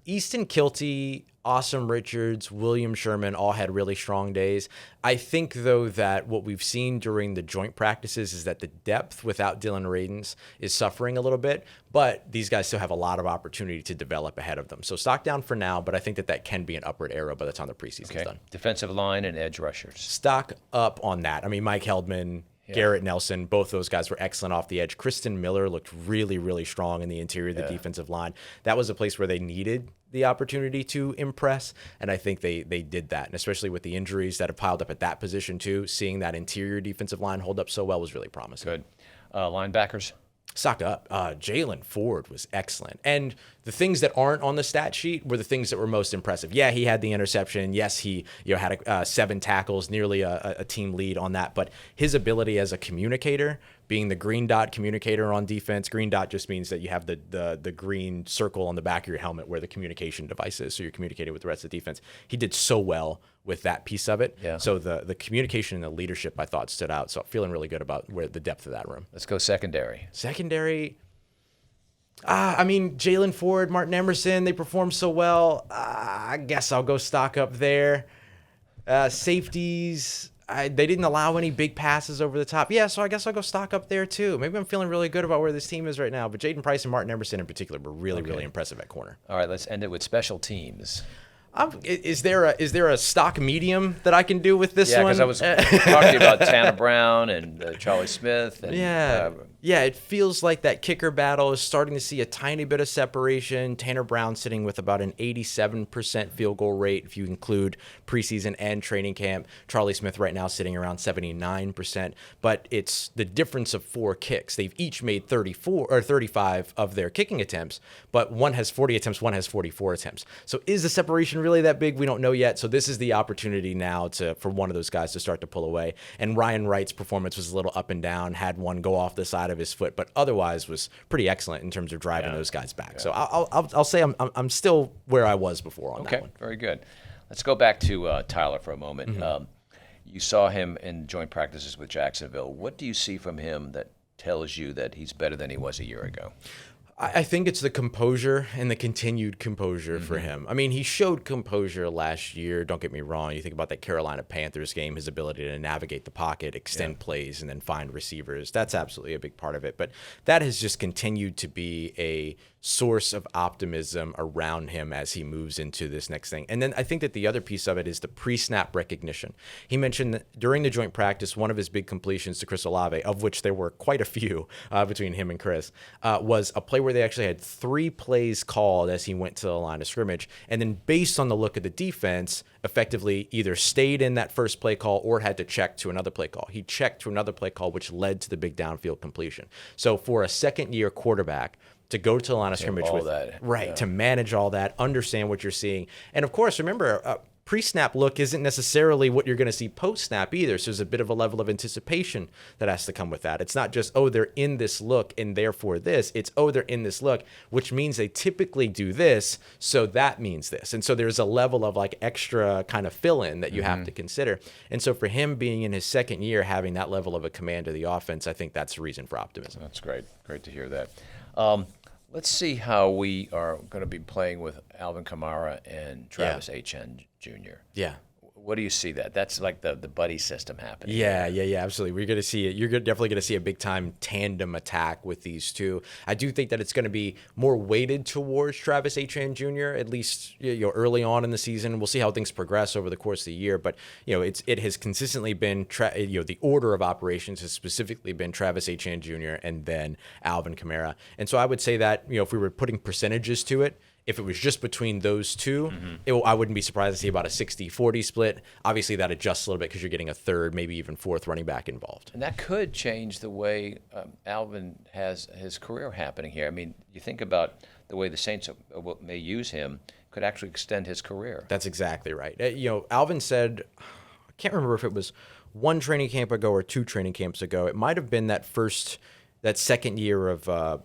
Easton Kilty, Awesome Richards, William Sherman all had really strong days. I think, though, that what we've seen during the joint practices is that the depth without Dylan Radins is suffering a little bit, but these guys still have a lot of opportunity to develop ahead of them. So stock down for now, but I think that can be an upward arrow by the time the preseason's done. Defensive line and edge rushers. Stock up on that. I mean, Mike Heldman, Garrett Nelson, both those guys were excellent off the edge. Kristen Miller looked really, really strong in the interior of the defensive line. That was a place where they needed the opportunity to impress, and I think they did that. And especially with the injuries that have piled up at that position too, seeing that interior defensive line hold up so well was really promising. Good. Linebackers? Stock up. Jalen Ford was excellent. And the things that aren't on the stat sheet were the things that were most impressive. Yeah, he had the interception. Yes, he had 7 tackles, nearly a team lead on that. But his ability as a communicator, being the green dot communicator on defense, green dot just means that you have the green circle on the back of your helmet where the communication device is, so you're communicating with the rest of the defense. He did so well with that piece of it. Yeah. So the communication and the leadership, I thought, stood out. So feeling really good about the depth of that room. Let's go secondary. Secondary, Jalen Ford, Martin Emerson, they performed so well. I guess I'll go stock up there. Safeties, they didn't allow any big passes over the top. Yeah, so I guess I'll go stock up there too. Maybe I'm feeling really good about where this team is right now. But Jaden Price and Martin Emerson in particular were really, really impressive at corner. All right, let's end it with special teams. Is there a stock medium that I can do with this Yeah, one? because I was talking about Tanner Brown and Charlie Smith. And, Yeah, it feels like that kicker battle is starting to see a tiny bit of separation. Tanner Brown sitting with about an 87% field goal rate if you include preseason and training camp. Charlie Smith right now sitting around 79%, but it's the difference of 4 kicks. They've each made 34 or 35 of their kicking attempts, but one has 40 attempts, one has 44 attempts. So is the separation really that big? We don't know yet. So this is the opportunity now for one of those guys to start to pull away. And Ryan Wright's performance was a little up and down, had one go off the side of his foot, but otherwise was pretty excellent in terms of driving those guys back. Yeah. So I'll say I'm still where I was before on that one. Okay, very good. Let's go back to Tyler for a moment. Mm-hmm. You saw him in joint practices with Jacksonville. What do you see from him that tells you that he's better than he was a year ago? I think it's the composure and the continued composure for him. I mean, he showed composure last year. Don't get me wrong. You think about that Carolina Panthers game, his ability to navigate the pocket, extend plays, and then find receivers. That's absolutely a big part of it. But that has just continued to be a source of optimism around him as he moves into this next thing. And then I think that the other piece of it is the pre-snap recognition. He mentioned that during the joint practice, one of his big completions to Chris Olave, of which there were quite a few between him and Chris, was a play where they actually had 3 plays called as he went to the line of scrimmage. And then based on the look of the defense, effectively either stayed in that first play call or had to check to another play call. He checked to another play call, which led to the big downfield completion. So for a second-year quarterback, to go to the line of scrimmage with that, to manage all that, understand what you're seeing. And of course, remember, pre-snap look isn't necessarily what you're going to see post-snap either. So there's a bit of a level of anticipation that has to come with that. It's not just, oh, they're in this look and therefore this. It's, oh, they're in this look, which means they typically do this, so that means this. And so there's a level of like extra kind of fill-in that you have to consider. And so for him being in his second year, having that level of a command of the offense, I think that's a reason for optimism. That's great. Great to hear that. Let's see how we are going to be playing with Alvin Kamara and Travis Etienne Jr. Yeah. What do you see that? That's like the buddy system happening. Yeah, absolutely. We're going to see it. You're definitely going to see a big time tandem attack with these two. I do think that it's going to be more weighted towards Travis Etienne Jr. at least early on in the season. We'll see how things progress over the course of the year, but it has consistently been the order of operations has specifically been Travis Etienne Jr. and then Alvin Kamara. And so I would say that if we were putting percentages to it, if it was just between those two, I wouldn't be surprised to see about a 60-40 split. Obviously, that adjusts a little bit because you're getting a third, maybe even fourth running back involved. And that could change the way Alvin has his career happening here. I mean, you think about the way the Saints may use him could actually extend his career. That's exactly right. Alvin said, I can't remember if it was 1 training camp ago or 2 training camps ago. It might have been that second year of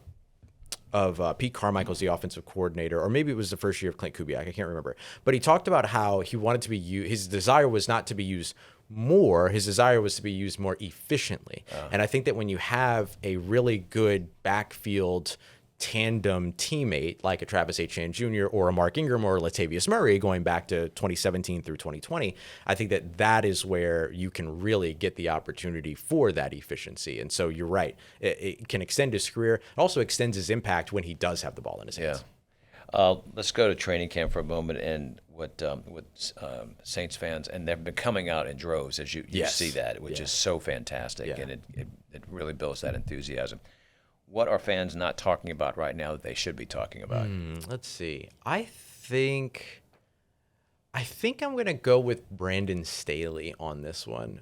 Pete Carmichael's the offensive coordinator, or maybe it was the first year of Clint Kubiak. I can't remember. But he talked about how he wanted to be used. His desire was not to be used more. His desire was to be used more efficiently. And I think that when you have a really good backfield tandem teammate like a Travis Etienne Jr. or a Mark Ingram or Latavius Murray going back to 2017 through 2020, I think that is where you can really get the opportunity for that efficiency. And so you're right. It can extend his career. It also extends his impact when he does have the ball in his hands. Let's go to training camp for a moment and what Saints fans, and they've been coming out in droves as you see that, which is so fantastic, and it really builds that enthusiasm. What are fans not talking about right now that they should be talking about? Let's see. I think I'm going to go with Brandon Staley on this one.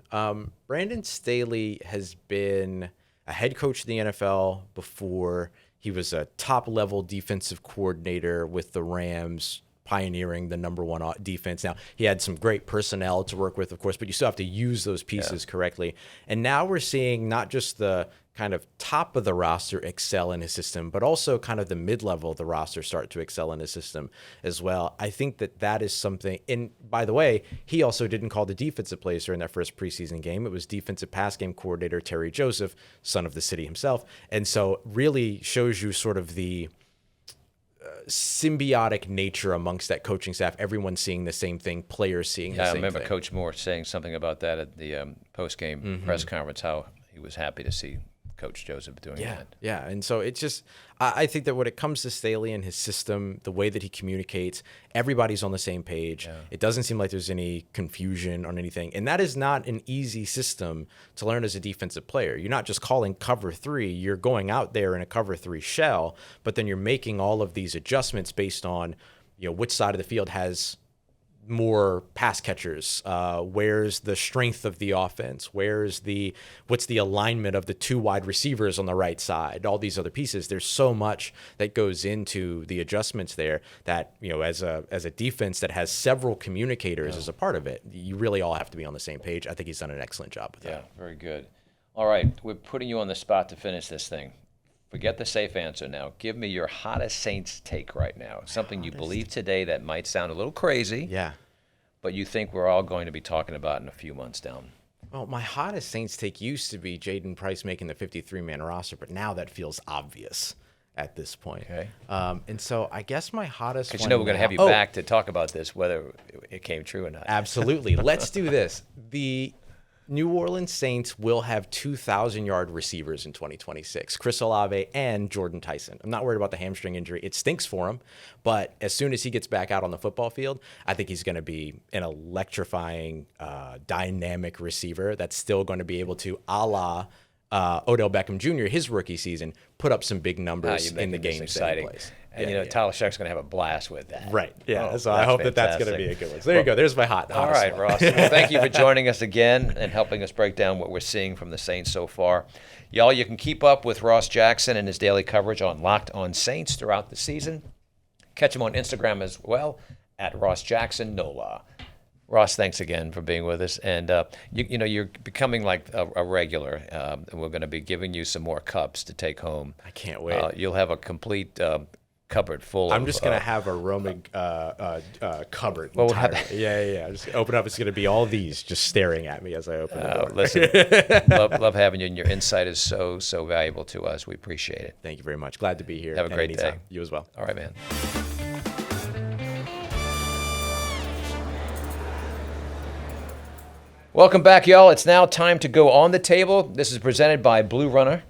Brandon Staley has been a head coach in the NFL before. He was a top-level defensive coordinator with the Rams, pioneering the number 1 defense. Now, he had some great personnel to work with, of course, but you still have to use those pieces correctly. And now we're seeing not just the kind of top of the roster excel in his system, but also kind of the mid-level of the roster start to excel in his system as well. I think that is something. And by the way, he also didn't call the defensive plays during that first preseason game. It was defensive pass game coordinator Terry Joseph, son of the city himself. And so really shows you sort of the symbiotic nature amongst that coaching staff. Everyone's seeing the same thing, players seeing the same thing. I remember Coach Moore saying something about that at the post-game press conference, how he was happy to see Coach Joseph doing Yeah, that. yeah. And so it's just, I think that when it comes to Staley and his system, the way that he communicates, everybody's on the same page. Yeah. It doesn't seem like there's any confusion on anything. And that is not an easy system to learn as a defensive player. You're not just calling cover 3, you're going out there in a cover 3 shell, but then you're making all of these adjustments based on, which side of the field has more pass catchers, where's the strength of the offense, what's the alignment of the 2 wide receivers on the right side, all these other pieces. There's so much that goes into the adjustments there that, as a defense that has several communicators as a part of it, you really all have to be on the same page. I think he's done an excellent job with that. Yeah, very good. All right, we're putting you on the spot to finish this thing. Forget the safe answer now. Give me your hottest Saints take right now. Something you believe today that might sound a little crazy, Yeah. but you think we're all going to be talking about in a few months down. Well, my hottest Saints take used to be Jaden Price making the 53-man roster, but now that feels obvious at this point. Okay. And so I guess my hottest Because one we're going to now- have you Oh, back to talk about this, whether it came true or not. Absolutely. Let's do this. The New Orleans Saints will have 2,000-yard receivers in 2026, Chris Olave and Jordan Tyson. I'm not worried about the hamstring injury. It stinks for him, but as soon as he gets back out on the football field, I think he's going to be an electrifying, dynamic receiver that's still going to be able to, a la Odell Beckham Jr., his rookie season, put up some big numbers you're in the making this games that he exciting. plays. And, Yeah, Tyler Shuck's going to have a blast with that. Right. Yeah. Oh, So I hope that's going to be a fantastic. good one. So there you go. There's my All hottest right, one. Ross. Well, thank you for joining us again and helping us break down what we're seeing from the Saints so far. Y'all, you can keep up with Ross Jackson and his daily coverage on Locked On Saints throughout the season. Catch him on Instagram as well at Ross Jackson NOLA. Ross, thanks again for being with us. And, you're becoming like a regular. And we're going to be giving you some more cups to take home. I can't wait. You'll have a complete cupboard full of... I'm just gonna have a Romig cupboard. Well, we'll have entirely. Yeah. Just open up. It's gonna be all these just staring at me as I open the door. Listen, love having you, and your insight is so valuable to us. We appreciate it. Thank you very much. Glad to be here. Have a great anytime. day. You as well. All right, man. Welcome back, y'all. It's now time to go on the table. This is presented by Blue Runner.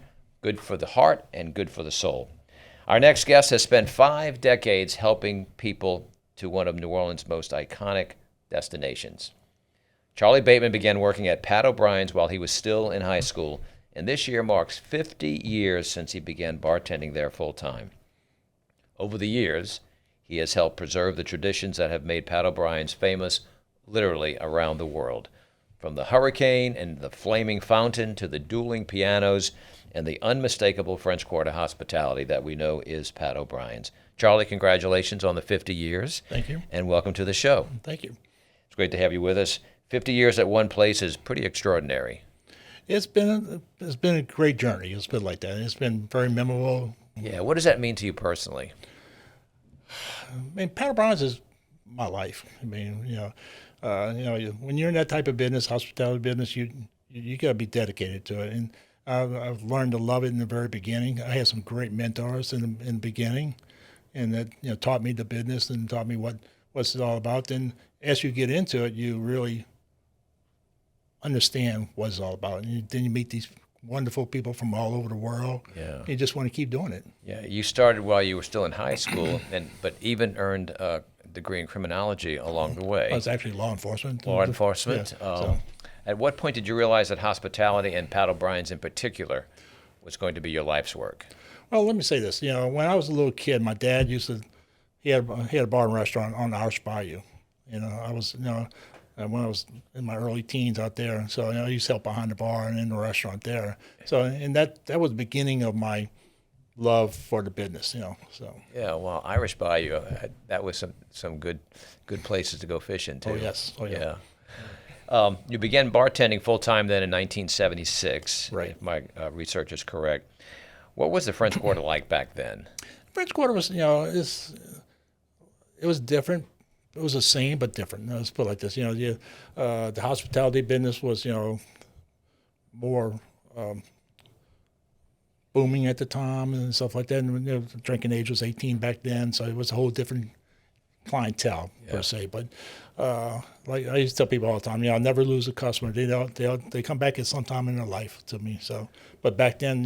Good for the heart and good for the soul. Our next guest has spent 5 decades helping people to one of New Orleans' most iconic destinations. Charlie Bateman began working at Pat O'Brien's while he was still in high school, and this year marks 50 years since he began bartending there full-time. Over the years, he has helped preserve the traditions that have made Pat O'Brien's famous literally around the world. From the hurricane and the flaming fountain to the dueling pianos and the unmistakable French Quarter hospitality that we know is Pat O'Brien's. Charlie, congratulations on the 50 years. Thank you. And welcome to the show. Thank you. It's great to have you with us. 50 years at one place is pretty extraordinary. It's been a great journey. It's been like that. It's been very memorable. Yeah, what does that mean to you personally? I mean, Pat O'Brien's is my life. I mean, when you're in that type of business, hospitality business, you got to be dedicated to it. And I've learned to love it in the very beginning. I had some great mentors in the beginning, and that taught me the business and taught me what's it all about. Then as you get into it, you really understand what it's all about. And then you meet these wonderful people from all over the world. Yeah. You just want to keep doing it. Yeah, you started while you were still in high school, but even earned a degree in criminology along the way. I was actually law enforcement. Law enforcement. Yeah, At what point did you realize that hospitality and Pat O'Brien's in particular was going to be your life's work? Well, let me say this. When I was a little kid, my dad he had a bar and restaurant on the Irish Bayou. I was, when I was in my early teens out there, so I used to help behind the bar and in the restaurant there. So, and that was the beginning of my love for the business. So. Yeah, well, Irish Bayou, that was some good places to go fishing too. Oh yes. Oh yeah. You began bartending full-time then in 1976, Right. if my research is correct. What was the French Quarter like back then? French Quarter was, it was different. It was the same but different. Let's put it like this. The hospitality business was, more booming at the time and stuff like that. And the drinking age was 18 back then, so it was a whole different clientele per se, but like I used to tell people all the time, I'll never lose a customer. They come back at some time in their life to me. So, but back then,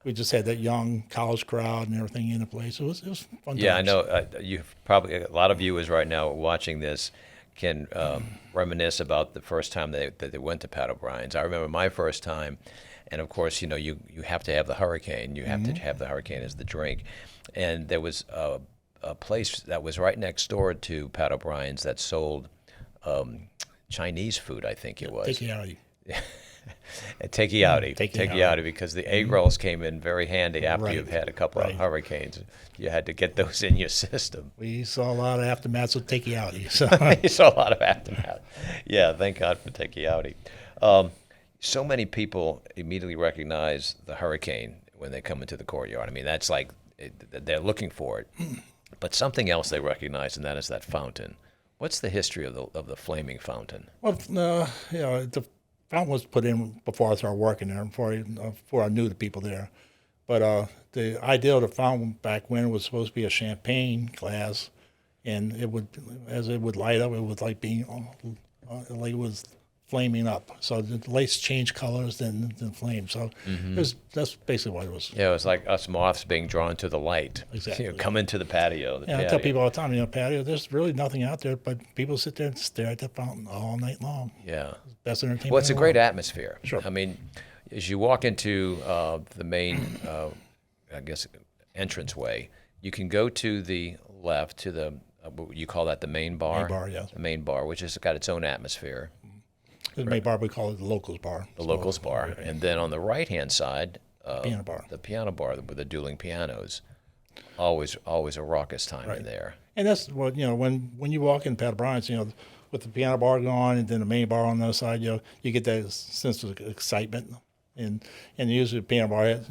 we just had that young college crowd and everything in the place. It was fun. Yeah, I times. know. You've probably a lot of viewers right now watching this can reminisce about the first time that they went to Pat O'Brien's. I remember my first time, and of course, you have to have the Hurricane. You have to have the Hurricane as the drink, and there was a place that was right next door to Pat O'Brien's that sold Chinese food. I think it was. Tekiati. Tekiati, because the egg rolls came in very handy after you've had a couple of hurricanes. You had to get those in your system. We saw a lot of aftermaths of Tekiati. So You saw a lot of aftermath. Yeah, thank God for Tekiati. So many people immediately recognize the Hurricane when they come into the courtyard. I mean, that's like they're looking for it. But something else they recognize, and that is that fountain. What's the history of the flaming fountain? Well, the fountain was put in before I started working there, before I knew the people there. But the idea of the fountain back when was supposed to be a champagne glass, and as it would light up, it was like being like it was flaming up. So the lights changed colors, then flame. So that's basically what it was. Yeah, it was like us moths being drawn to the light. Exactly. Come into the patio. I tell people all the time, patio, there's really nothing out there, but people sit there and stare at the fountain all night long. Yeah. Best entertainment. Well, it's a in the great world. atmosphere. Sure. I mean, as you walk into the main, entranceway, you can go to the left to the, you call that the main bar? Main bar, yes. The main bar, which has got its own atmosphere. The main bar, we call it the Locals Bar. The Locals Bar. And then on the right-hand side, Piano bar. the piano bar with the dueling pianos. Always a raucous time in there. And that's what, when you walk in Pat O'Brien's, with the piano bar going and then the main bar on the other side, you get that sense of excitement. And usually the piano bar has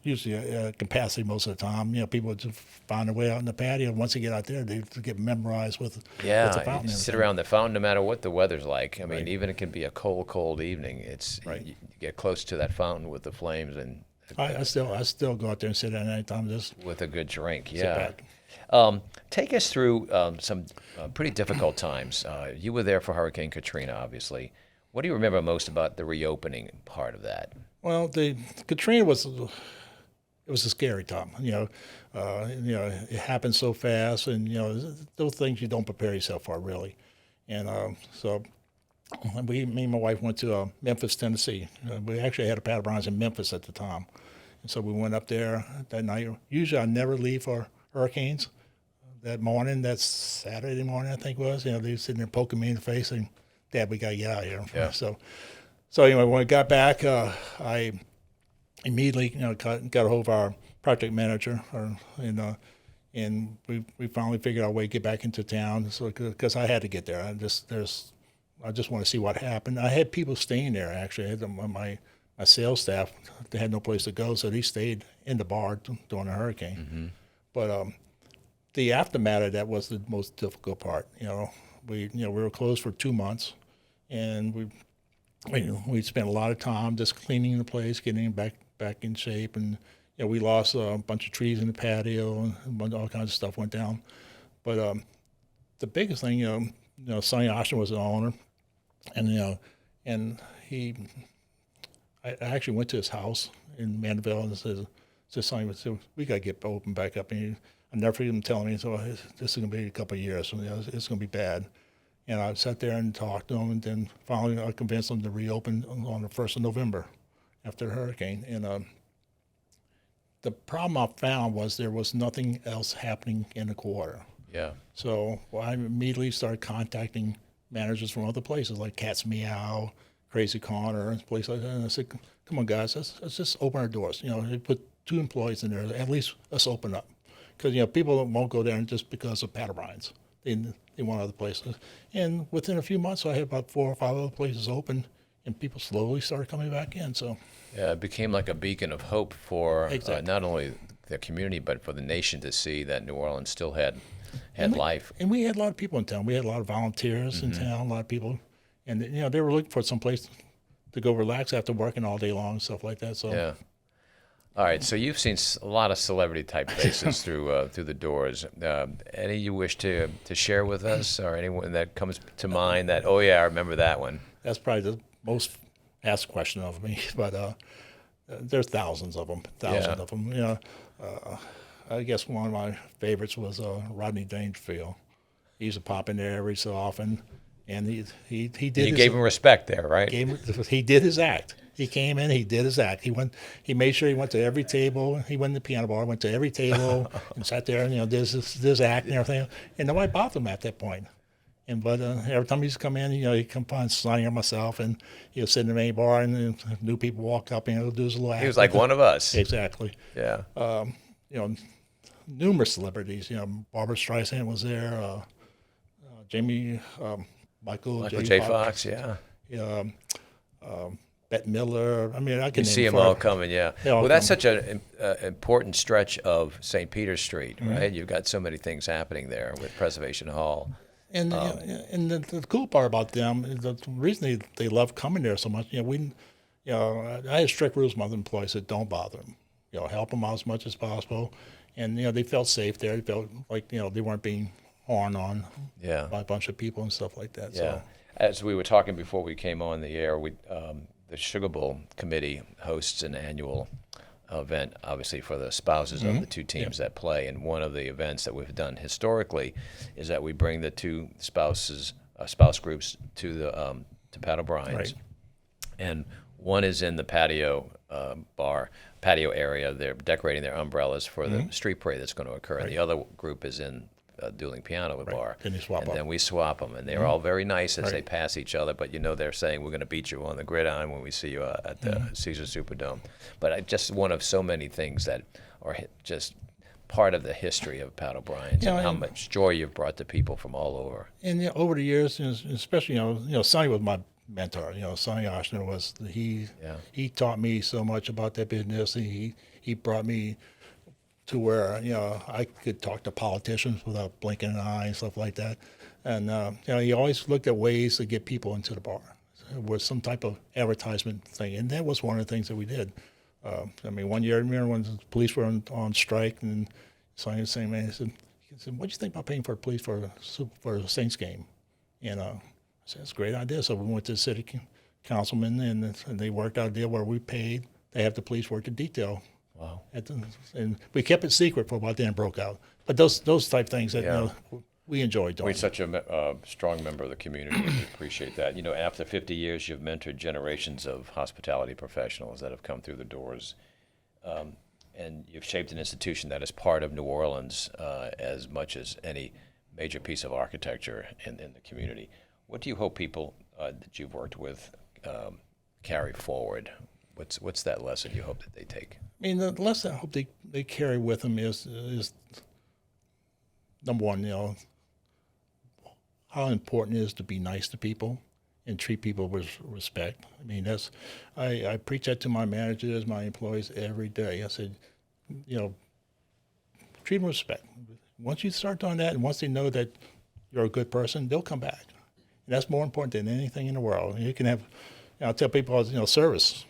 usually a capacity most of the time. People just find their way out in the patio. Once they get out there, they get memorized with the fountain. You sit around the fountain no matter what the weather's like. I mean, even it can be a cold evening. It's you get close to that fountain with the flames and I still go out there and sit at any time just with a good drink. sit Yeah. back. Take us through some pretty difficult times. You were there for Hurricane Katrina, obviously. What do you remember most about the reopening part of that? Well, the Katrina was a scary time. It happened so fast, and those things you don't prepare yourself for really. And so me and my wife went to Memphis, Tennessee. We actually had a Pat O'Brien's in Memphis at the time, and so we went up there that night. Usually, I never leave for hurricanes. That morning, that Saturday morning, I think it was. They were sitting there poking me in the face and, "Dad, we gotta get out of here." Yeah. So anyway, when we got back, I immediately got a hold of our project manager, and we finally figured out a way to get back into town. So because I had to get there, I just want to see what happened. I had people staying there actually. I had my sales staff. They had no place to go, so they stayed in the bar during the hurricane. But the aftermath of that was the most difficult part. We were closed for 2 months, and we spent a lot of time just cleaning the place, getting it back in shape, and we lost a bunch of trees in the patio, and all kinds of stuff went down. But the biggest thing, Sonny Austin was the owner, and I actually went to his house in Mandeville and said, Sonny, we got to get open back up. And I never forget him telling me, so this is going to be a couple of years, so, it's going to be bad. And I sat there and talked to him, and then finally I convinced him to reopen on the 1st of November after the hurricane. And the problem I found was there was nothing else happening in the quarter. Yeah. So I immediately started contacting managers from other places like Cat's Meow, Crazy Corner, and places like that. And I said, "Come on, guys, let's just open our doors. They put 2 employees in there. At least let's open up, because people won't go there just because of Pat O'Brien's. They want other places." And within a few months, I had about 4 or 5 other places open, and people slowly started coming back in. So Yeah, it became like a beacon of hope for Exactly. not only the community but for the nation to see that New Orleans still had life. And we had a lot of people in town. We had a lot of volunteers in town, a lot of people. And, they were looking for some place to go relax after working all day long and stuff like that. So Yeah. All right, so you've seen a lot of celebrity-type faces through the doors. Any you wish to share with us, or anyone that comes to mind that, oh, yeah, I remember that one? That's probably the most asked question of me, but there's thousands of them, You know, I guess one of my favorites was Rodney Dangerfield. He used to pop in there every so often, and he did. You gave him respect there, right? He did his act. He came in, he did his act. He made sure he went to every table. He went to the piano bar, went to every table, and sat there and did his act and everything. And nobody bothered him at that point. But every time he'd come in, he'd come on Sonny or myself, and he'd sit in the main bar, and then new people walk up and he'll do his little act. He was like one of us. Exactly. Yeah. Numerous celebrities. Barbara Streisand was there. Michael J. Fox. Yeah. Bette Miller. I mean, I can You see them all coming, yeah. Well, that's such an important stretch of St. Peter's Street, right? You've got so many things happening there with Preservation Hall. And the cool part about them is the reason they love coming there so much. I had strict rules with my employees that don't bother them. Help them out as much as possible, and they felt safe there. They felt like they weren't being harmed on by a bunch of people and stuff like that. Yeah. So. As we were talking before we came on the air, the Sugar Bowl committee hosts an annual event, obviously for the spouses of the two teams that play. And one of the events that we've done historically is that we bring the two spouse groups to the to Pat O'Brien's, Right. and one is in the patio area. They're decorating their umbrellas for the street parade that's going to occur. And the other group is in dueling piano bar. Then you swap up. Then we swap them, and they're all very nice as they pass each other. But they're saying we're going to beat you on the gridiron when we see you at the Caesar Superdome. But just one of so many things that are just part of the history of Pat O'Brien's and how much joy you've brought to people from all over. And over the years, especially Sonny was my mentor. Sonny Oshner was he taught me so much about that business. He brought me to where I could talk to politicians without blinking an eye and stuff like that. And he always looked at ways to get people into the bar with some type of advertisement thing, and that was one of the things that we did. One year, I remember when the police were on strike, and Sonny was saying, "Man," he said, "What do you think about paying for the police for a Saints game?" And I said, "That's a great idea." So we went to the city councilman, and they worked out a deal where we paid. They have the police work the detail. Wow. And we kept it secret for about then it broke out. But those type things that we enjoyed doing. We're such a strong member of the community. We appreciate that. After 50 years, you've mentored generations of hospitality professionals that have come through the doors. And you've shaped an institution that is part of New Orleans as much as any major piece of architecture in the community. What do you hope people that you've worked with carry forward? What's that lesson you hope that they take? The lesson I hope they carry with them is number one, how important it is to be nice to people and treat people with respect. I preach that to my managers, my employees every day. I said, treat them with respect. Once you start doing that, and once they know that you're a good person, they'll come back. And that's more important than anything in the world. You can have, I tell people, service.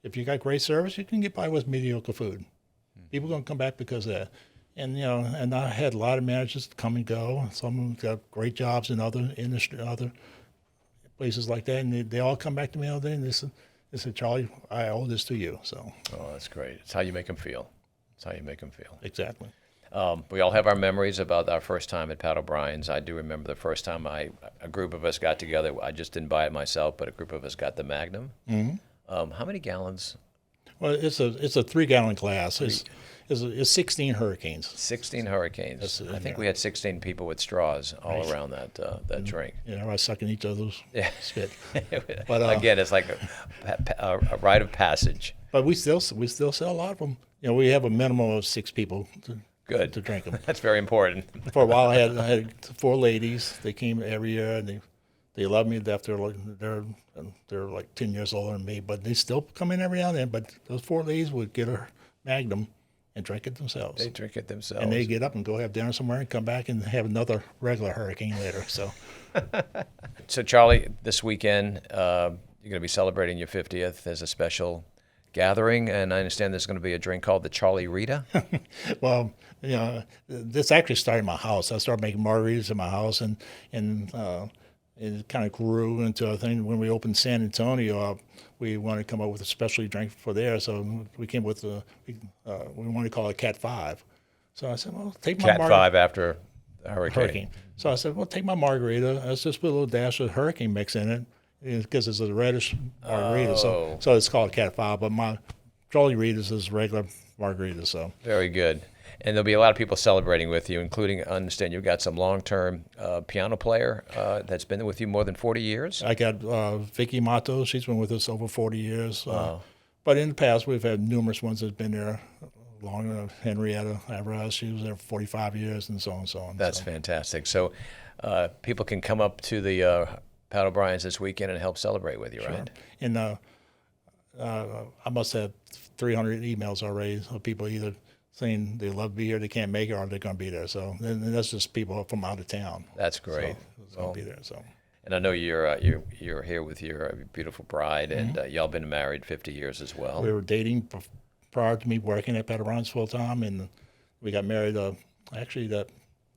If you got great service, you can get by with mediocre food. People are going to come back because of that. And and I had a lot of managers come and go. Some of them got great jobs in other industry, other places like that, and they all come back to me all day and they said, "Charlie, I owe this to you." So. Oh, that's great. It's how you make them feel. Exactly. We all have our memories about our first time at Pat O'Brien's. I do remember the first time a group of us got together. I just didn't buy it myself, but a group of us got the Magnum. Mm-hmm. How many gallons? Well, it's a 3-gallon glass. It's 16 Hurricanes. 16 Hurricanes. I think we had 16 people with straws all around that drink. I was sucking each other's spit. But again, it's like a rite of passage. But we still sell a lot of them. We have a minimum of 6 people to drink them. That's very important. For a while, I had 4 ladies. They came every year, and they love me. They're like 10 years older than me, but they still come in every now and then. But those 4 ladies would get a Magnum and drink it themselves. They drink it themselves. And they get up and go have dinner somewhere and come back and have another regular Hurricane later. So Charlie, this weekend, you're going to be celebrating your 50th. There's a special gathering, and I understand there's going to be a drink called the Charlie Rita. Well, this actually started in my house. I started making margaritas in my house, and it kind of grew into a thing. When we opened San Antonio up, we wanted to come up with a specialty drink for there, so we came with we wanted to call it Cat 5. So I said, well, take my Cat 5 after the hurricane. So I said, well, take my margarita. Let's just put a little dash of hurricane mix in it because it's a reddish margarita. Oh. So it's called Cat 5, but my Charlie Rita's is regular margarita. So Very good. And there'll be a lot of people celebrating with you, including, I understand you've got some long-term piano player that's been with you more than 40 years. I got Vicky Mato. She's been with us over 40 years. Wow. But in the past, we've had numerous ones that've been there longer. Henrietta Alvarez, she was there for 45 years, and so on and so on. That's fantastic. So people can come up to the Pat O'Brien's this weekend and help celebrate with you, right? And I must have 300 emails already of people either saying they love to be here, they can't make it, or they're going to be there. So and that's just people from out of town. That's great. So going to be there. So. And I know you're here with your beautiful bride, and y'all been married 50 years as well. We were dating prior to me working at Pat O'Brien's full time, and we got married actually that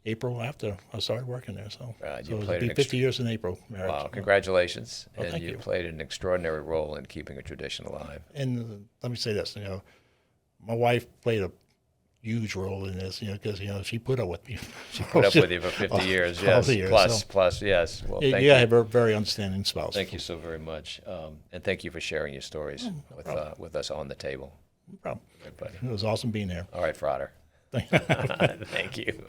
April after I started working there. So, you so played it'll be 50 years in April. Marriage. Wow, congratulations. Well, and thank you you. played an extraordinary role in keeping a tradition alive. And let me say this, my wife played a huge role in this, because she put up with me. She Put up with you for 50 years, all yes. the years, Plus, yes. Well, you thank gotta you. have a very understanding spouse. Thank you so very much. And thank you for sharing your stories with us on the table. No problem. Everybody. It was awesome being there. All right, Frater. Thank you. Thank you.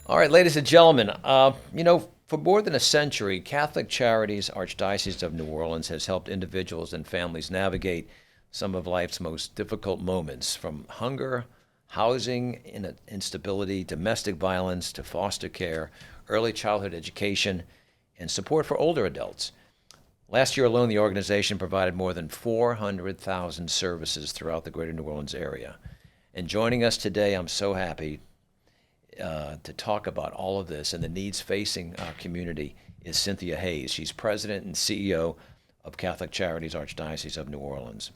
All right, ladies and gentlemen, for more than a century, Catholic Charities, Archdiocese of New Orleans, has helped individuals and families navigate some of life's most difficult moments, from hunger, housing instability, domestic violence, to foster care, early childhood education, and support for older adults. Last year alone, the organization provided more than 400,000 services throughout the greater New Orleans area. And joining us today, I'm so happy to talk about all of this and the needs facing our community, is Cynthia Hayes. She's president and CEO of Catholic Charities, Archdiocese of New Orleans.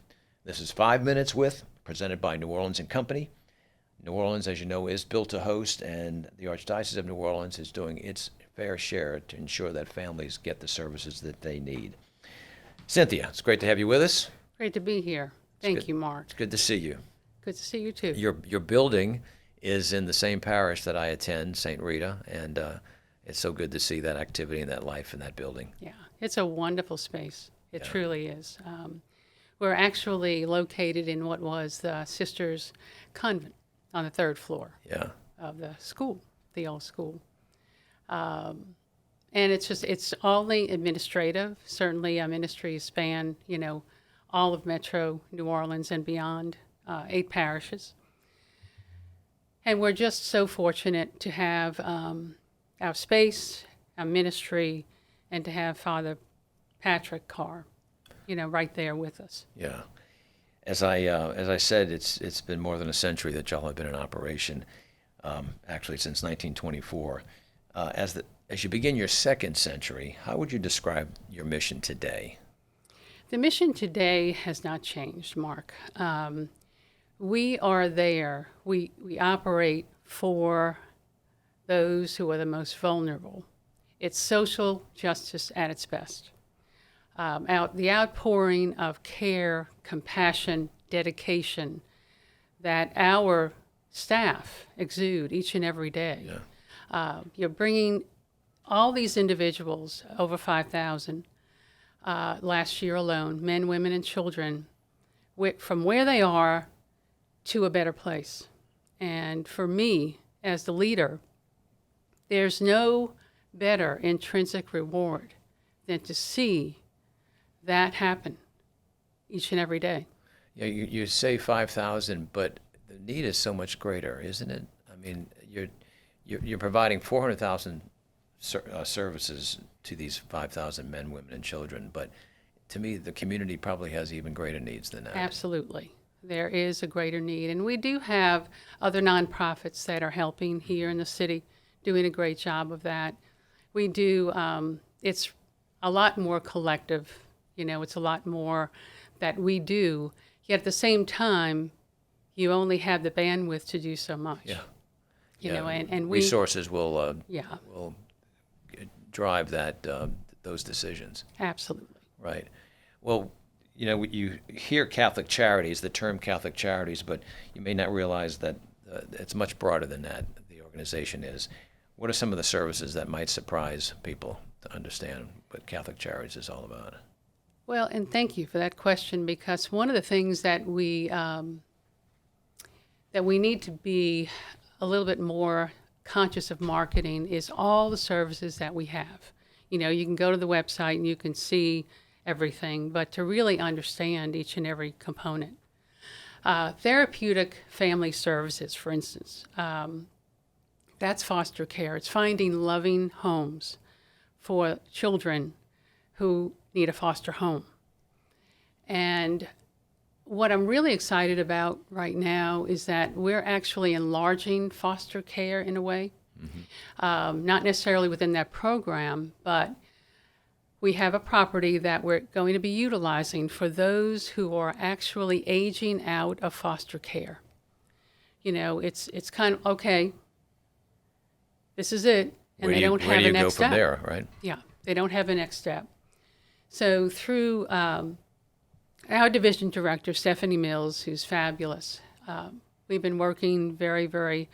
This is 5 Minutes With, presented by New Orleans & Company. New Orleans, as you know, is built to host, and the Archdiocese of New Orleans is doing its fair share to ensure that families get the services that they need. Cynthia, it's great to have you with us. Great to be here. Thank you, Mark. It's good to see you. Good to see you, too. Your building is in the same parish that I attend, St. Rita, and it's so good to see that activity and that life in that building. Yeah, it's a wonderful space. It truly is. We're actually located in what was the Sisters Convent on the 3rd floor of the school, the old school. And it's only administrative. Certainly our ministries span, all of Metro New Orleans and beyond, 8 parishes. And we're just so fortunate to have our space, our ministry, and to have Father Patrick Carr, right there with us. Yeah. As I said, it's been more than a century that y'all have been in operation, actually since 1924. As you begin your second century, how would you describe your mission today? The mission today has not changed, Mark. We are there. We operate for those who are the most vulnerable. It's social justice at its best. The outpouring of care, compassion, dedication that our staff exude each and every day. Yeah. You're bringing all these individuals, over 5,000 last year alone, men, women, and children, from where they are to a better place. And for me, as the leader, there's no better intrinsic reward than to see that happen each and every day. Yeah, you say 5,000, but the need is so much greater, isn't it? I mean, you're providing 400,000 services to these 5,000 men, women, and children, but to me, the community probably has even greater needs than that. Absolutely. There is a greater need. And we do have other nonprofits that are helping here in the city, doing a great job of that. We do it's a lot more collective. It's a lot more that we do. Yet at the same time, you only have the bandwidth to do so much. Yeah. You know, and we resources will yeah, will drive those decisions. absolutely. Right. Well, you hear Catholic Charities, the term Catholic Charities, but you may not realize that it's much broader than that. The organization is. What are some of the services that might surprise people to understand what Catholic Charities is all about? Well, and thank you for that question, because one of the things that we need to be a little bit more conscious of marketing is all the services that we have. You can go to the website and you can see everything, but to really understand each and every component. Therapeutic family services, for instance, that's foster care. It's finding loving homes for children who need a foster home. And what I'm really excited about right now is that we're actually enlarging foster care in a way. Not necessarily within that program, but we have a property that we're going to be utilizing for those who are actually aging out of foster care. It's kind of, okay, this is it, and they don't have a next step. Where do you go from there, right? Yeah, they don't have a next step. So through our division director, Stephanie Mills, who's fabulous, we've been working very, very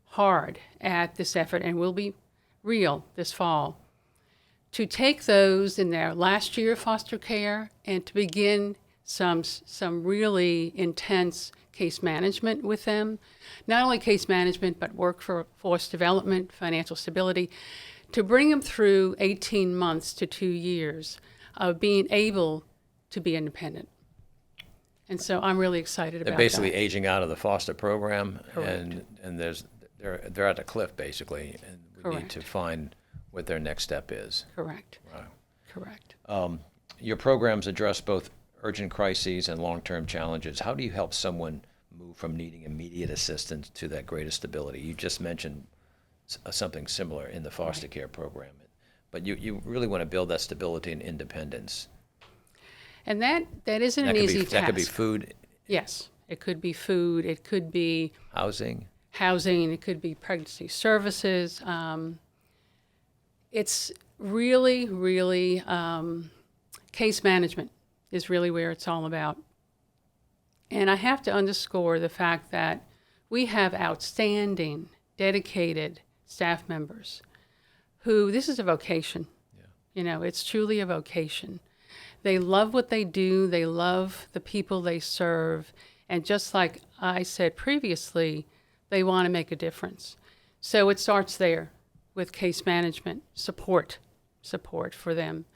hard at this effort, and we'll be real this fall, to take those in their last year of foster care and to begin some really intense case management with them. Not only case management, but workforce development, financial stability, to bring them through 18 months to 2 years of being able to be independent. And so I'm really excited about They're basically that. aging out of the foster program, Correct. and they're at a cliff basically, and we need Correct. to find what their next step is. Correct. Wow. Correct. Your programs address both urgent crises and long-term challenges. How do you help someone move from needing immediate assistance to that greater stability? You just mentioned something similar in the foster care program, but you really want to build that stability and independence. And that isn't an easy task. That could be food, Yes. It could be food. It could be housing. It could be pregnancy services. It's really, really case management is really where it's all about. And I have to underscore the fact that we have outstanding, dedicated staff members who, this is a vocation. Yeah. It's truly a vocation. They love what they do. They love the people they serve. And just like I said previously, they want to make a difference. So it starts there with case management, support for them,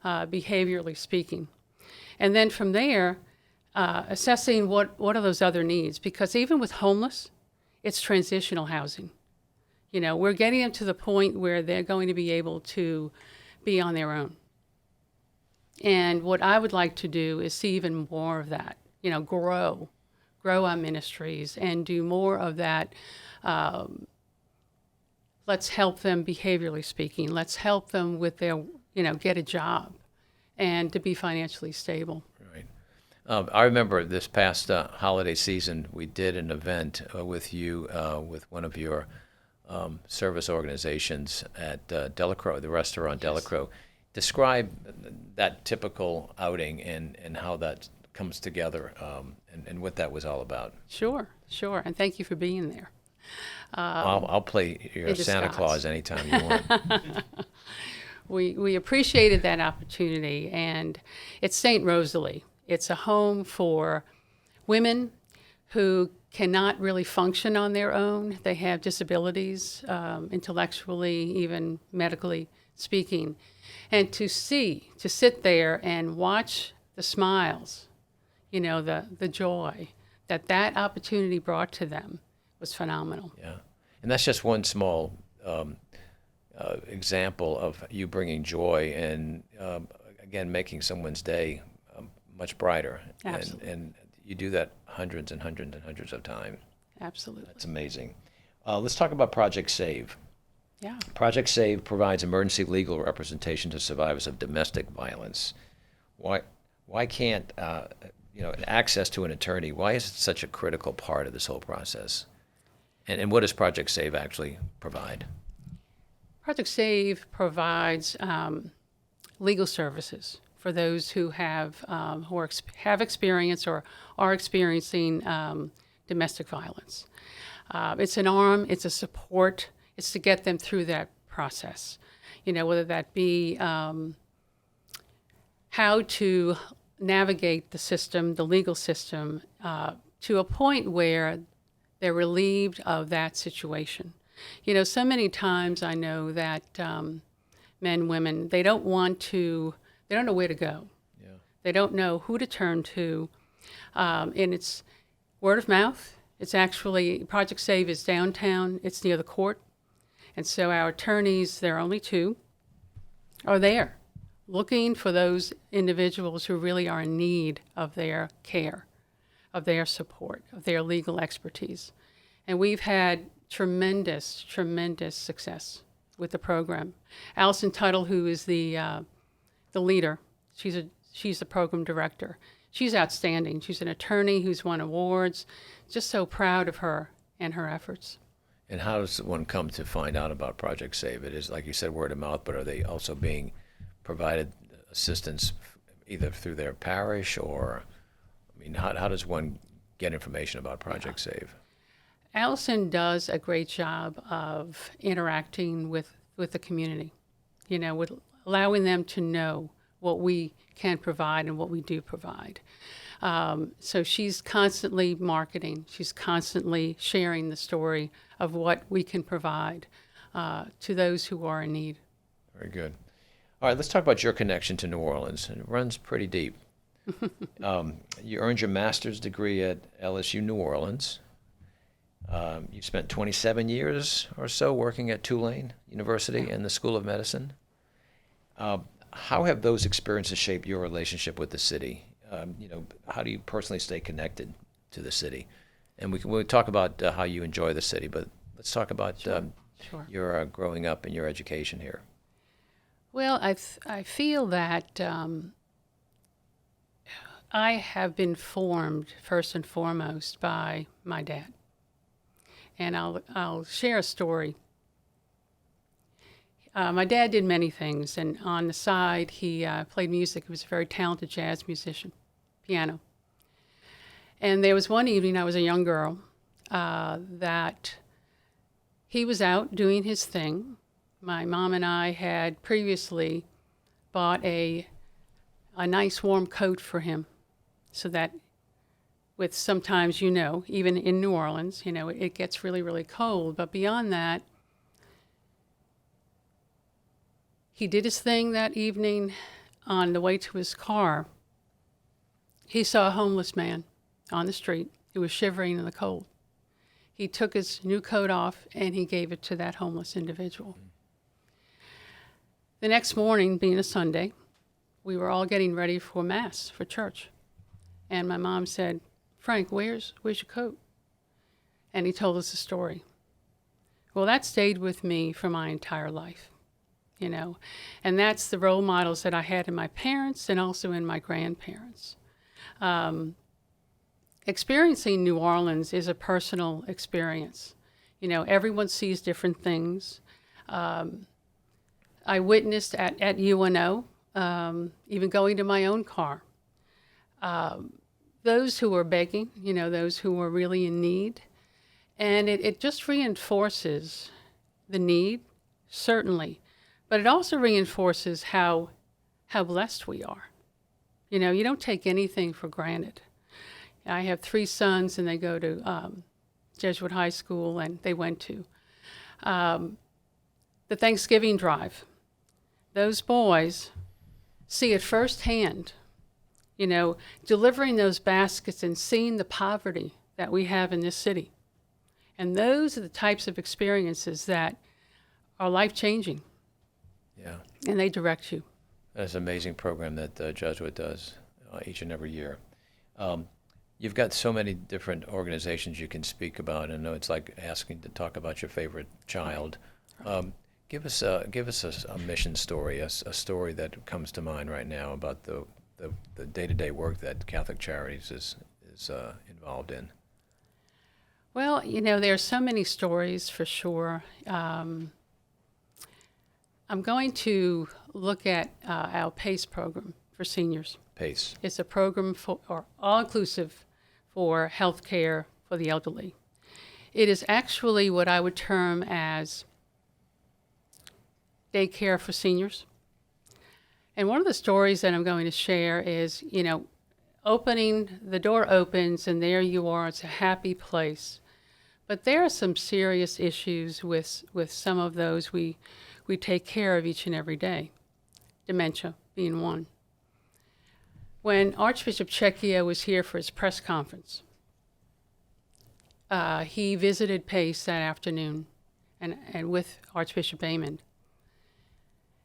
behaviorally speaking. And then from there, assessing what are those other needs. Because even with homeless, it's transitional housing. We're getting them to the point where they're going to be able to be on their own. And what I would like to do is see even more of that, grow our ministries and do more of that. Let's help them behaviorally speaking. Let's help them with their, get a job and to be financially stable. Right. I remember this past holiday season, we did an event with you, with one of your service organizations at Delacroix, the restaurant Delacroix. Describe that typical outing and how that comes together and what that was all about. Sure. And thank you for being there. I'll play your Santa Claus anytime you want. We appreciated that opportunity, and it's St. Rosalie. It's a home for women who cannot really function on their own. They have disabilities, intellectually, even medically speaking. And to sit there and watch the smiles, the joy that opportunity brought to them was phenomenal. Yeah. And that's just one small example of you bringing joy and, again, making someone's day much brighter. Absolutely. And you do that hundreds and hundreds and hundreds of times. Absolutely. That's amazing. Let's talk about Project Save. Yeah. Project SAVE provides emergency legal representation to survivors of domestic violence. Why can't access to an attorney? Why is it such a critical part of this whole process? And what does Project SAVE actually provide? Project SAVE provides legal services for those who have experienced or are experiencing domestic violence. It's an arm, it's a support, it's to get them through that process. Whether that be how to navigate the system, the legal system, to a point where they're relieved of that situation. So many times I know that men, women, they don't know where to go. Yeah. They don't know who to turn to. And it's word of mouth. It's actually, Project SAVE is downtown. It's near the court. And so our attorneys, there are only 2, are there looking for those individuals who really are in need of their care, of their support, of their legal expertise. And we've had tremendous success with the program. Allison Tuttle, who is the leader, she's the program director. She's outstanding. She's an attorney who's won awards. Just so proud of her and her efforts. And how does one come to find out about Project SAVE? It is, like you said, word of mouth, but are they also being provided assistance either through their parish or, how does one get information about Project SAVE? Allison does a great job of interacting with the community, with allowing them to know what we can provide and what we do provide. So she's constantly marketing. She's constantly sharing the story of what we can provide to those who are in need. Very good. All right, let's talk about your connection to New Orleans. It runs pretty deep. You earned your master's degree at LSU New Orleans. You spent 27 years or so working at Tulane University and the School of Medicine. How have those experiences shaped your relationship with the city? How do you personally stay connected to the city? And we'll talk about how you enjoy the city, but let's talk about Sure. your growing up and your education here. Well, I feel that I have been formed first and foremost by my dad. And I'll share a story. My dad did many things, and on the side, he played music. He was a very talented jazz musician, piano. And there was one evening, I was a young girl, that he was out doing his thing. My mom and I had previously bought a nice warm coat for him, so that with sometimes, even in New Orleans, it gets really, really cold. But beyond that, he did his thing that evening. On the way to his car, he saw a homeless man on the street who was shivering in the cold. He took his new coat off and he gave it to that homeless individual. The next morning, being a Sunday, we were all getting ready for Mass, for church. And my mom said, "Frank, where's your coat?" And he told us the story. Well, that stayed with me for my entire life, and that's the role models that I had in my parents and also in my grandparents. Experiencing New Orleans is a personal experience. Everyone sees different things. I witnessed at UNO, even going to my own car, those who were begging, those who were really in need. And it just reinforces the need, certainly, but it also reinforces how blessed we are. You don't take anything for granted. I have 3 sons, and they go to Jesuit High School, and they went to the Thanksgiving drive. Those boys see it firsthand, delivering those baskets and seeing the poverty that we have in this city. And those are the types of experiences that are life-changing. Yeah. And they direct you. That's an amazing program that Jesuit does each and every year. You've got so many different organizations you can speak about. I know it's like asking to talk about your favorite child. Give us a mission story, a story that comes to mind right now about the day-to-day work that Catholic Charities is involved in. Well, there are so many stories for sure. I'm going to look at our PACE program for seniors. PACE. It's a program or all-inclusive for health care for the elderly. It is actually what I would term as daycare for seniors. And one of the stories that I'm going to share is, the door opens and there you are. It's a happy place. But there are some serious issues with some of those we take care of each and every day, dementia being one. When Archbishop Cecchio was here for his press conference, he visited PACE that afternoon and with Archbishop Bateman.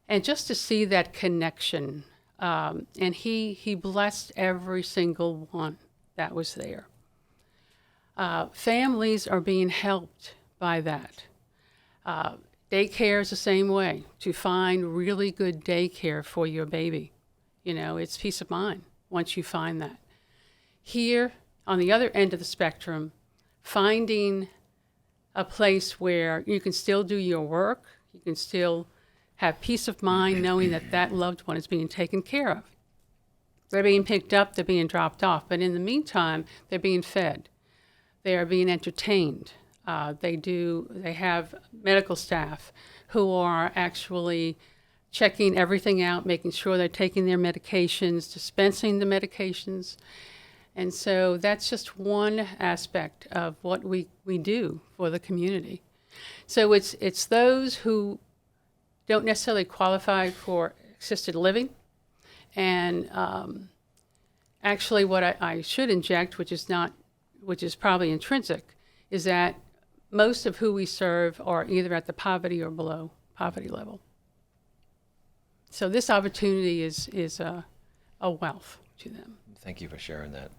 And just to see that connection, and he blessed every single one that was there. Families are being helped by that. Daycare is the same way, to find really good daycare for your baby. It's peace of mind once you find that. Here, on the other end of the spectrum, finding a place where you can still do your work, you can still have peace of mind knowing that loved one is being taken care of. They're being picked up, they're being dropped off, but in the meantime, they're being fed. They are being entertained. They have medical staff who are actually checking everything out, making sure they're taking their medications, dispensing the medications. And so that's just one aspect of what we do for the community. So it's those who don't necessarily qualify for assisted living. And actually what I should inject, which is probably intrinsic, is that most of who we serve are either at the poverty or below poverty level. So this opportunity is a wealth to them. Thank you for sharing that.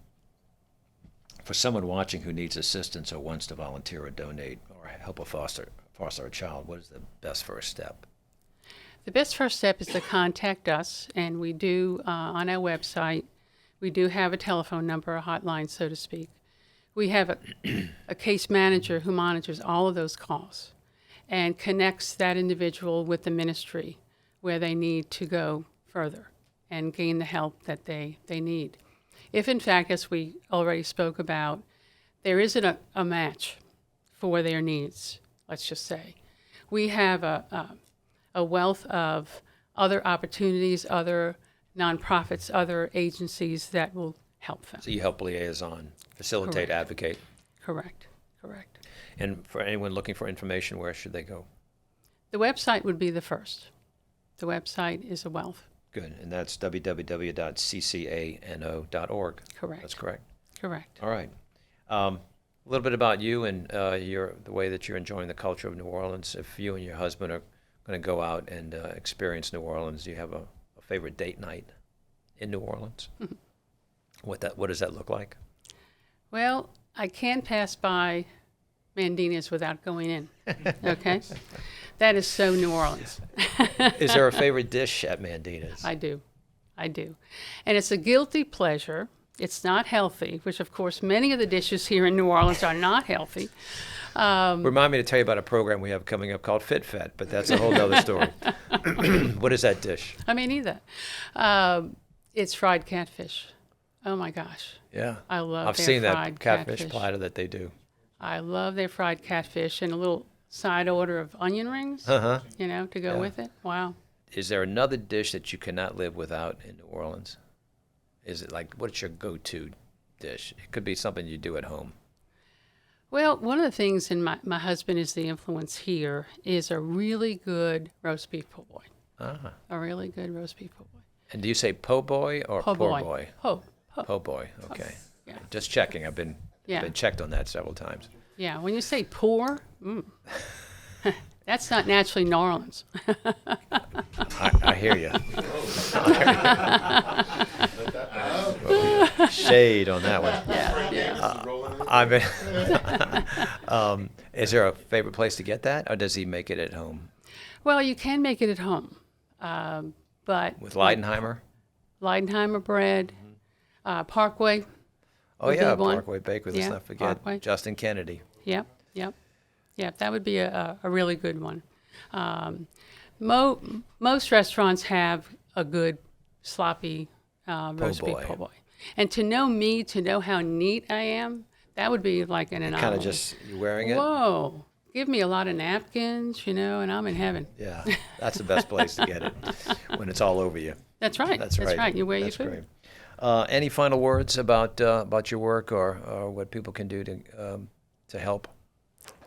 For someone watching who needs assistance or wants to volunteer or donate or help a foster a child, what is the best first step? The best first step is to contact us, and we do, on our website, we do have a telephone number, a hotline, so to speak. We have a case manager who monitors all of those calls and connects that individual with the ministry where they need to go further and gain the help that they need. If, in fact, as we already spoke about, there isn't a match for their needs, let's just say, we have a wealth of other opportunities, other nonprofits, other agencies that will help them. So you help liaison, facilitate, Correct. advocate. Correct. And for anyone looking for information, where should they go? The website would be the first. The website is a wealth. Good, and that's www.ccano.org. Correct. That's correct. Correct. All right. A little bit about you and the way that you're enjoying the culture of New Orleans. If you and your husband are going to go out and experience New Orleans, do you have a favorite date night in New Orleans? Mm-hmm. What does that look like? Well, I can't pass by Mandina's without going in. Okay? That is so New Orleans. Is there a favorite dish at Mandina's? I do. And it's a guilty pleasure. It's not healthy, which of course many of the dishes here in New Orleans are not healthy. Remind me to tell you about a program we have coming up called Fit Fat, but that's a whole other story. What is that dish? I mean, either. It's fried catfish. Oh my gosh. Yeah. I love I've their seen that fried catfish catfish. platter that they do. I love their fried catfish and a little side order of onion rings, to go with it. Wow. Is there another dish that you cannot live without in New Orleans? Is it like, what's your go-to dish? It could be something you do at home. Well, one of the things, and my husband is the influence here, is a really good roast beef po' boy. Ah. A really good roast beef po' boy. And do you say po' boy or Po' poor boy. boy? Po. Po' boy, okay. Yeah. Just checking. I've been Yeah. checked on that several times. Yeah, when you say poor, that's not naturally New Orleans. I hear you. Shade on that one. Yeah. Is there a favorite place to get that, or does he make it at home? Well, you can make it at home, but With Leidenheimer? Leidenheimer bread, Parkway. Oh, would be yeah, one. Parkway Bakery. Let's Yeah, not forget Parkway. Justin Kennedy. Yep. That would be a really good one. Most restaurants have a good sloppy roast beef boy. po' boy. And to know how neat I am, that would be like an anomaly. Kind of just, you wearing it? Whoa. Give me a lot of napkins, and I'm in heaven. Yeah, that's the best place to get it, when it's all over you. That's right. That's right. You wear That's your food. great. Any final words about your work or what people can do to help?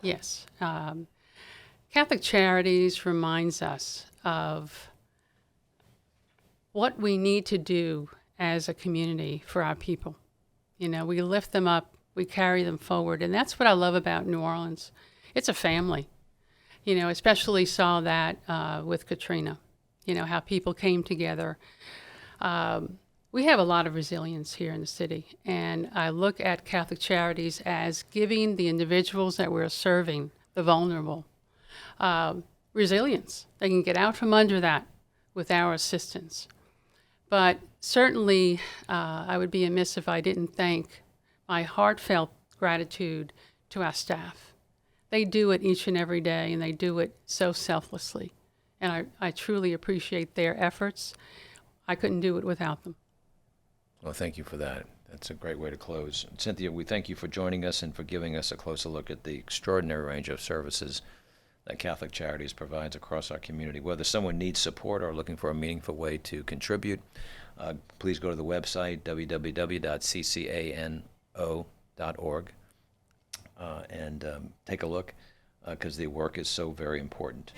Yes. Catholic Charities reminds us of what we need to do as a community for our people. We lift them up, we carry them forward, and that's what I love about New Orleans. It's a family. Especially saw that with Katrina, how people came together. We have a lot of resilience here in the city, and I look at Catholic Charities as giving the individuals that we're serving, the vulnerable, resilience. They can get out from under that with our assistance. But certainly, I would be amiss if I didn't thank my heartfelt gratitude to our staff. They do it each and every day, and they do it so selflessly. And I truly appreciate their efforts. I couldn't do it without them. Well, thank you for that. That's a great way to close. Cynthia, we thank you for joining us and for giving us a closer look at the extraordinary range of services that Catholic Charities provides across our community. Whether someone needs support or looking for a meaningful way to contribute, please go to the website, www.ccano.org, and take a look, because the work is so very important.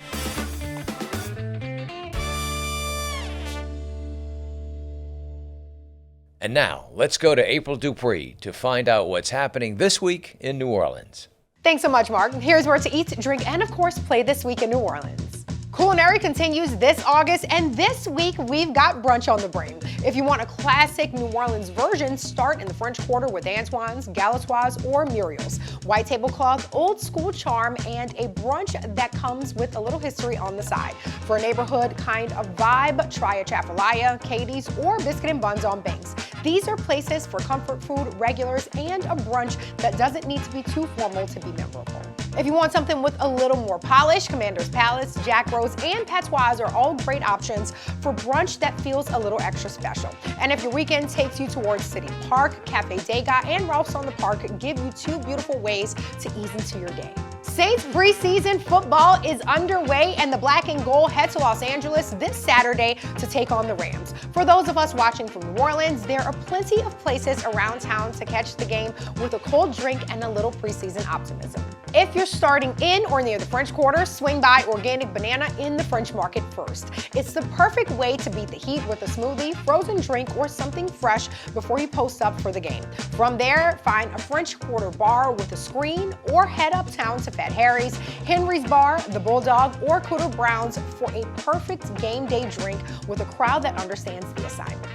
And now, let's go to April Dupree to find out what's happening this week in New Orleans. Thanks so much, Mark. Here's where to eat, drink, and of course, play this week in New Orleans. Culinary continues this August, and this week we've got brunch on the brain. If you want a classic New Orleans version, start in the French Quarter with Antoine's, Galatoire's, or Muriel's. White tablecloth, old school charm, and a brunch that comes with a little history on the side. For a neighborhood kind of vibe, try a Chafalaya, Katie's, or Biscuit and Buns on Banks. These are places for comfort food, regulars, and a brunch that doesn't need to be too formal to be memorable. If you want something with a little more polish, Commander's Palace, Jack Rose, and Patois are all great options for brunch that feels a little extra special. And if your weekend takes you towards City Park, Cafe Degas, and Ralph's on the Park give you two beautiful ways to ease into your day. Saints preseason football is underway, and the Black and Gold head to Los Angeles this Saturday to take on the Rams. For those of us watching from New Orleans, there are plenty of places around town to catch the game with a cold drink and a little preseason optimism. If you're starting in or near the French Quarter, swing by Organic Banana in the French Market first. It's the perfect way to beat the heat with a smoothie, frozen drink, or something fresh before you post up for the game. From there, find a French Quarter bar with a screen, or head uptown to Fat Harry's, Henry's Bar, the Bulldog, or Cooter Brown's for a perfect game day drink with a crowd that understands the assignment.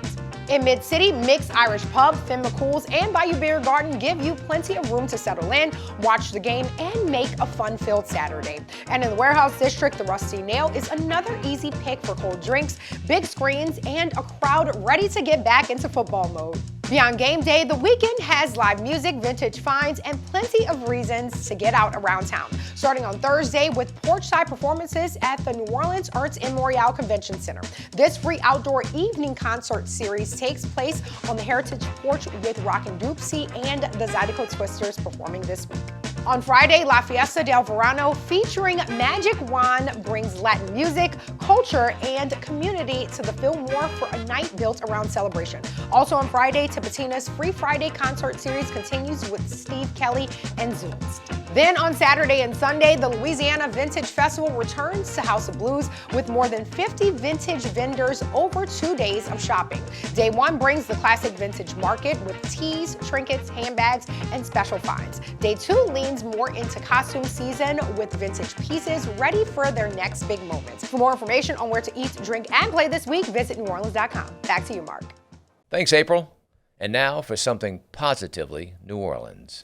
In Mid-City, Mixed Irish Pub, Finn McCool's, and Bayou Beer Garden give you plenty of room to settle in, watch the game, and make a fun-filled Saturday. And in the Warehouse District, the Rusty Nail is another easy pick for cold drinks, big screens, and a crowd ready to get back into football mode. Beyond game day, the weekend has live music, vintage finds, and plenty of reasons to get out around town. Starting on Thursday with porchside performances at the New Orleans Arts and Memorial Convention Center. This free outdoor evening concert series takes place on the Heritage Porch with Rockin' Doopsie and the Zydeco Twisters performing this week. On Friday, La Fiesta del Verano featuring Magic Wand brings Latin music, culture, and community to the Fillmore for a night built around celebration. Also on Friday, Tipitina's Free Friday concert series continues with Steve Kelly and Zooms. Then on Saturday and Sunday, the Louisiana Vintage Festival returns to House of Blues with more than 50 vintage vendors over 2 days of shopping. Day one brings the classic vintage market with teas, trinkets, handbags, and special finds. Day two leans more into costume season with vintage pieces ready for their next big moments. For more information on where to eat, drink, and play this week, visit neworleans.com. Back to you, Mark. Thanks, April. And now for something positively New Orleans.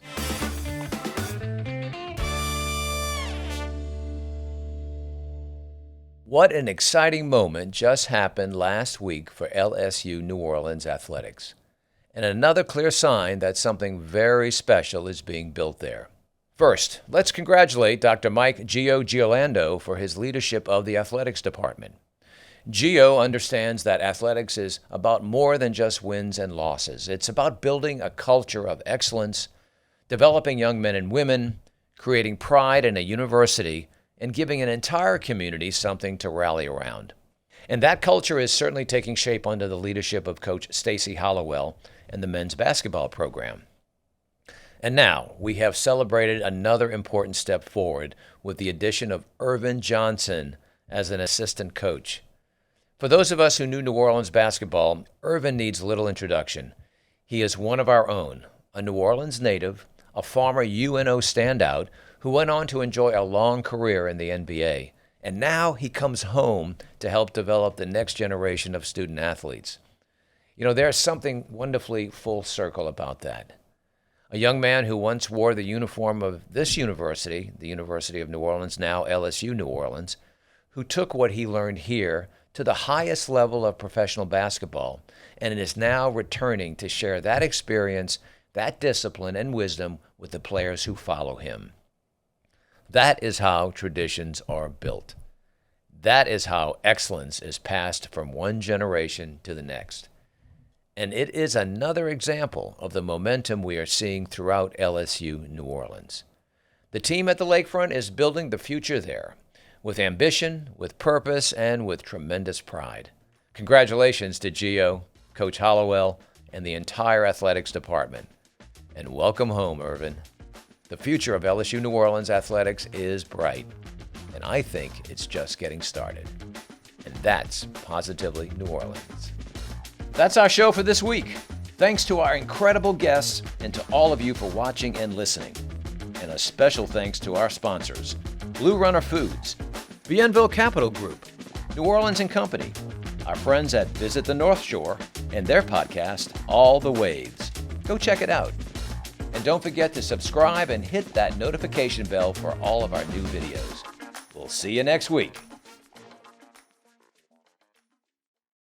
What an exciting moment just happened last week for LSU New Orleans athletics. And another clear sign that something very special is being built there. First, let's congratulate Dr. Mike Gio Giolando for his leadership of the athletics department. Gio understands that athletics is about more than just wins and losses. It's about building a culture of excellence, developing young men and women, creating pride in a university, and giving an entire community something to rally around. And that culture is certainly taking shape under the leadership of Coach Stacy Hollowell and the men's basketball program. And now we have celebrated another important step forward with the addition of Irvin Johnson as an assistant coach. For those of us who knew New Orleans basketball, Irvin needs little introduction. He is one of our own, a New Orleans native, a former UNO standout who went on to enjoy a long career in the NBA. And now he comes home to help develop the next generation of student athletes. You know, there's something wonderfully full circle about that. A young man who once wore the uniform of this university, the University of New Orleans, now LSU New Orleans, who took what he learned here to the highest level of professional basketball and is now returning to share that experience, that discipline and wisdom with the players who follow him. That is how traditions are built. That is how excellence is passed from one generation to the next. And it is another example of the momentum we are seeing throughout LSU New Orleans. The team at the lakefront is building the future there, with ambition, with purpose, and with tremendous pride. Congratulations to Gio, Coach Hollowell, and the entire athletics department. And welcome home, Irvin. The future of LSU New Orleans athletics is bright, and I think it's just getting started. And that's Positively New Orleans. That's our show for this week. Thanks to our incredible guests and to all of you for watching and listening. And a special thanks to our sponsors, Blue Runner Foods, Bienville Capital Group, New Orleans & Company, our friends at Visit the North Shore, and their podcast, All the Waves. Go check it out. And don't forget to subscribe and hit that notification bell for all of our new videos. We'll see you next week.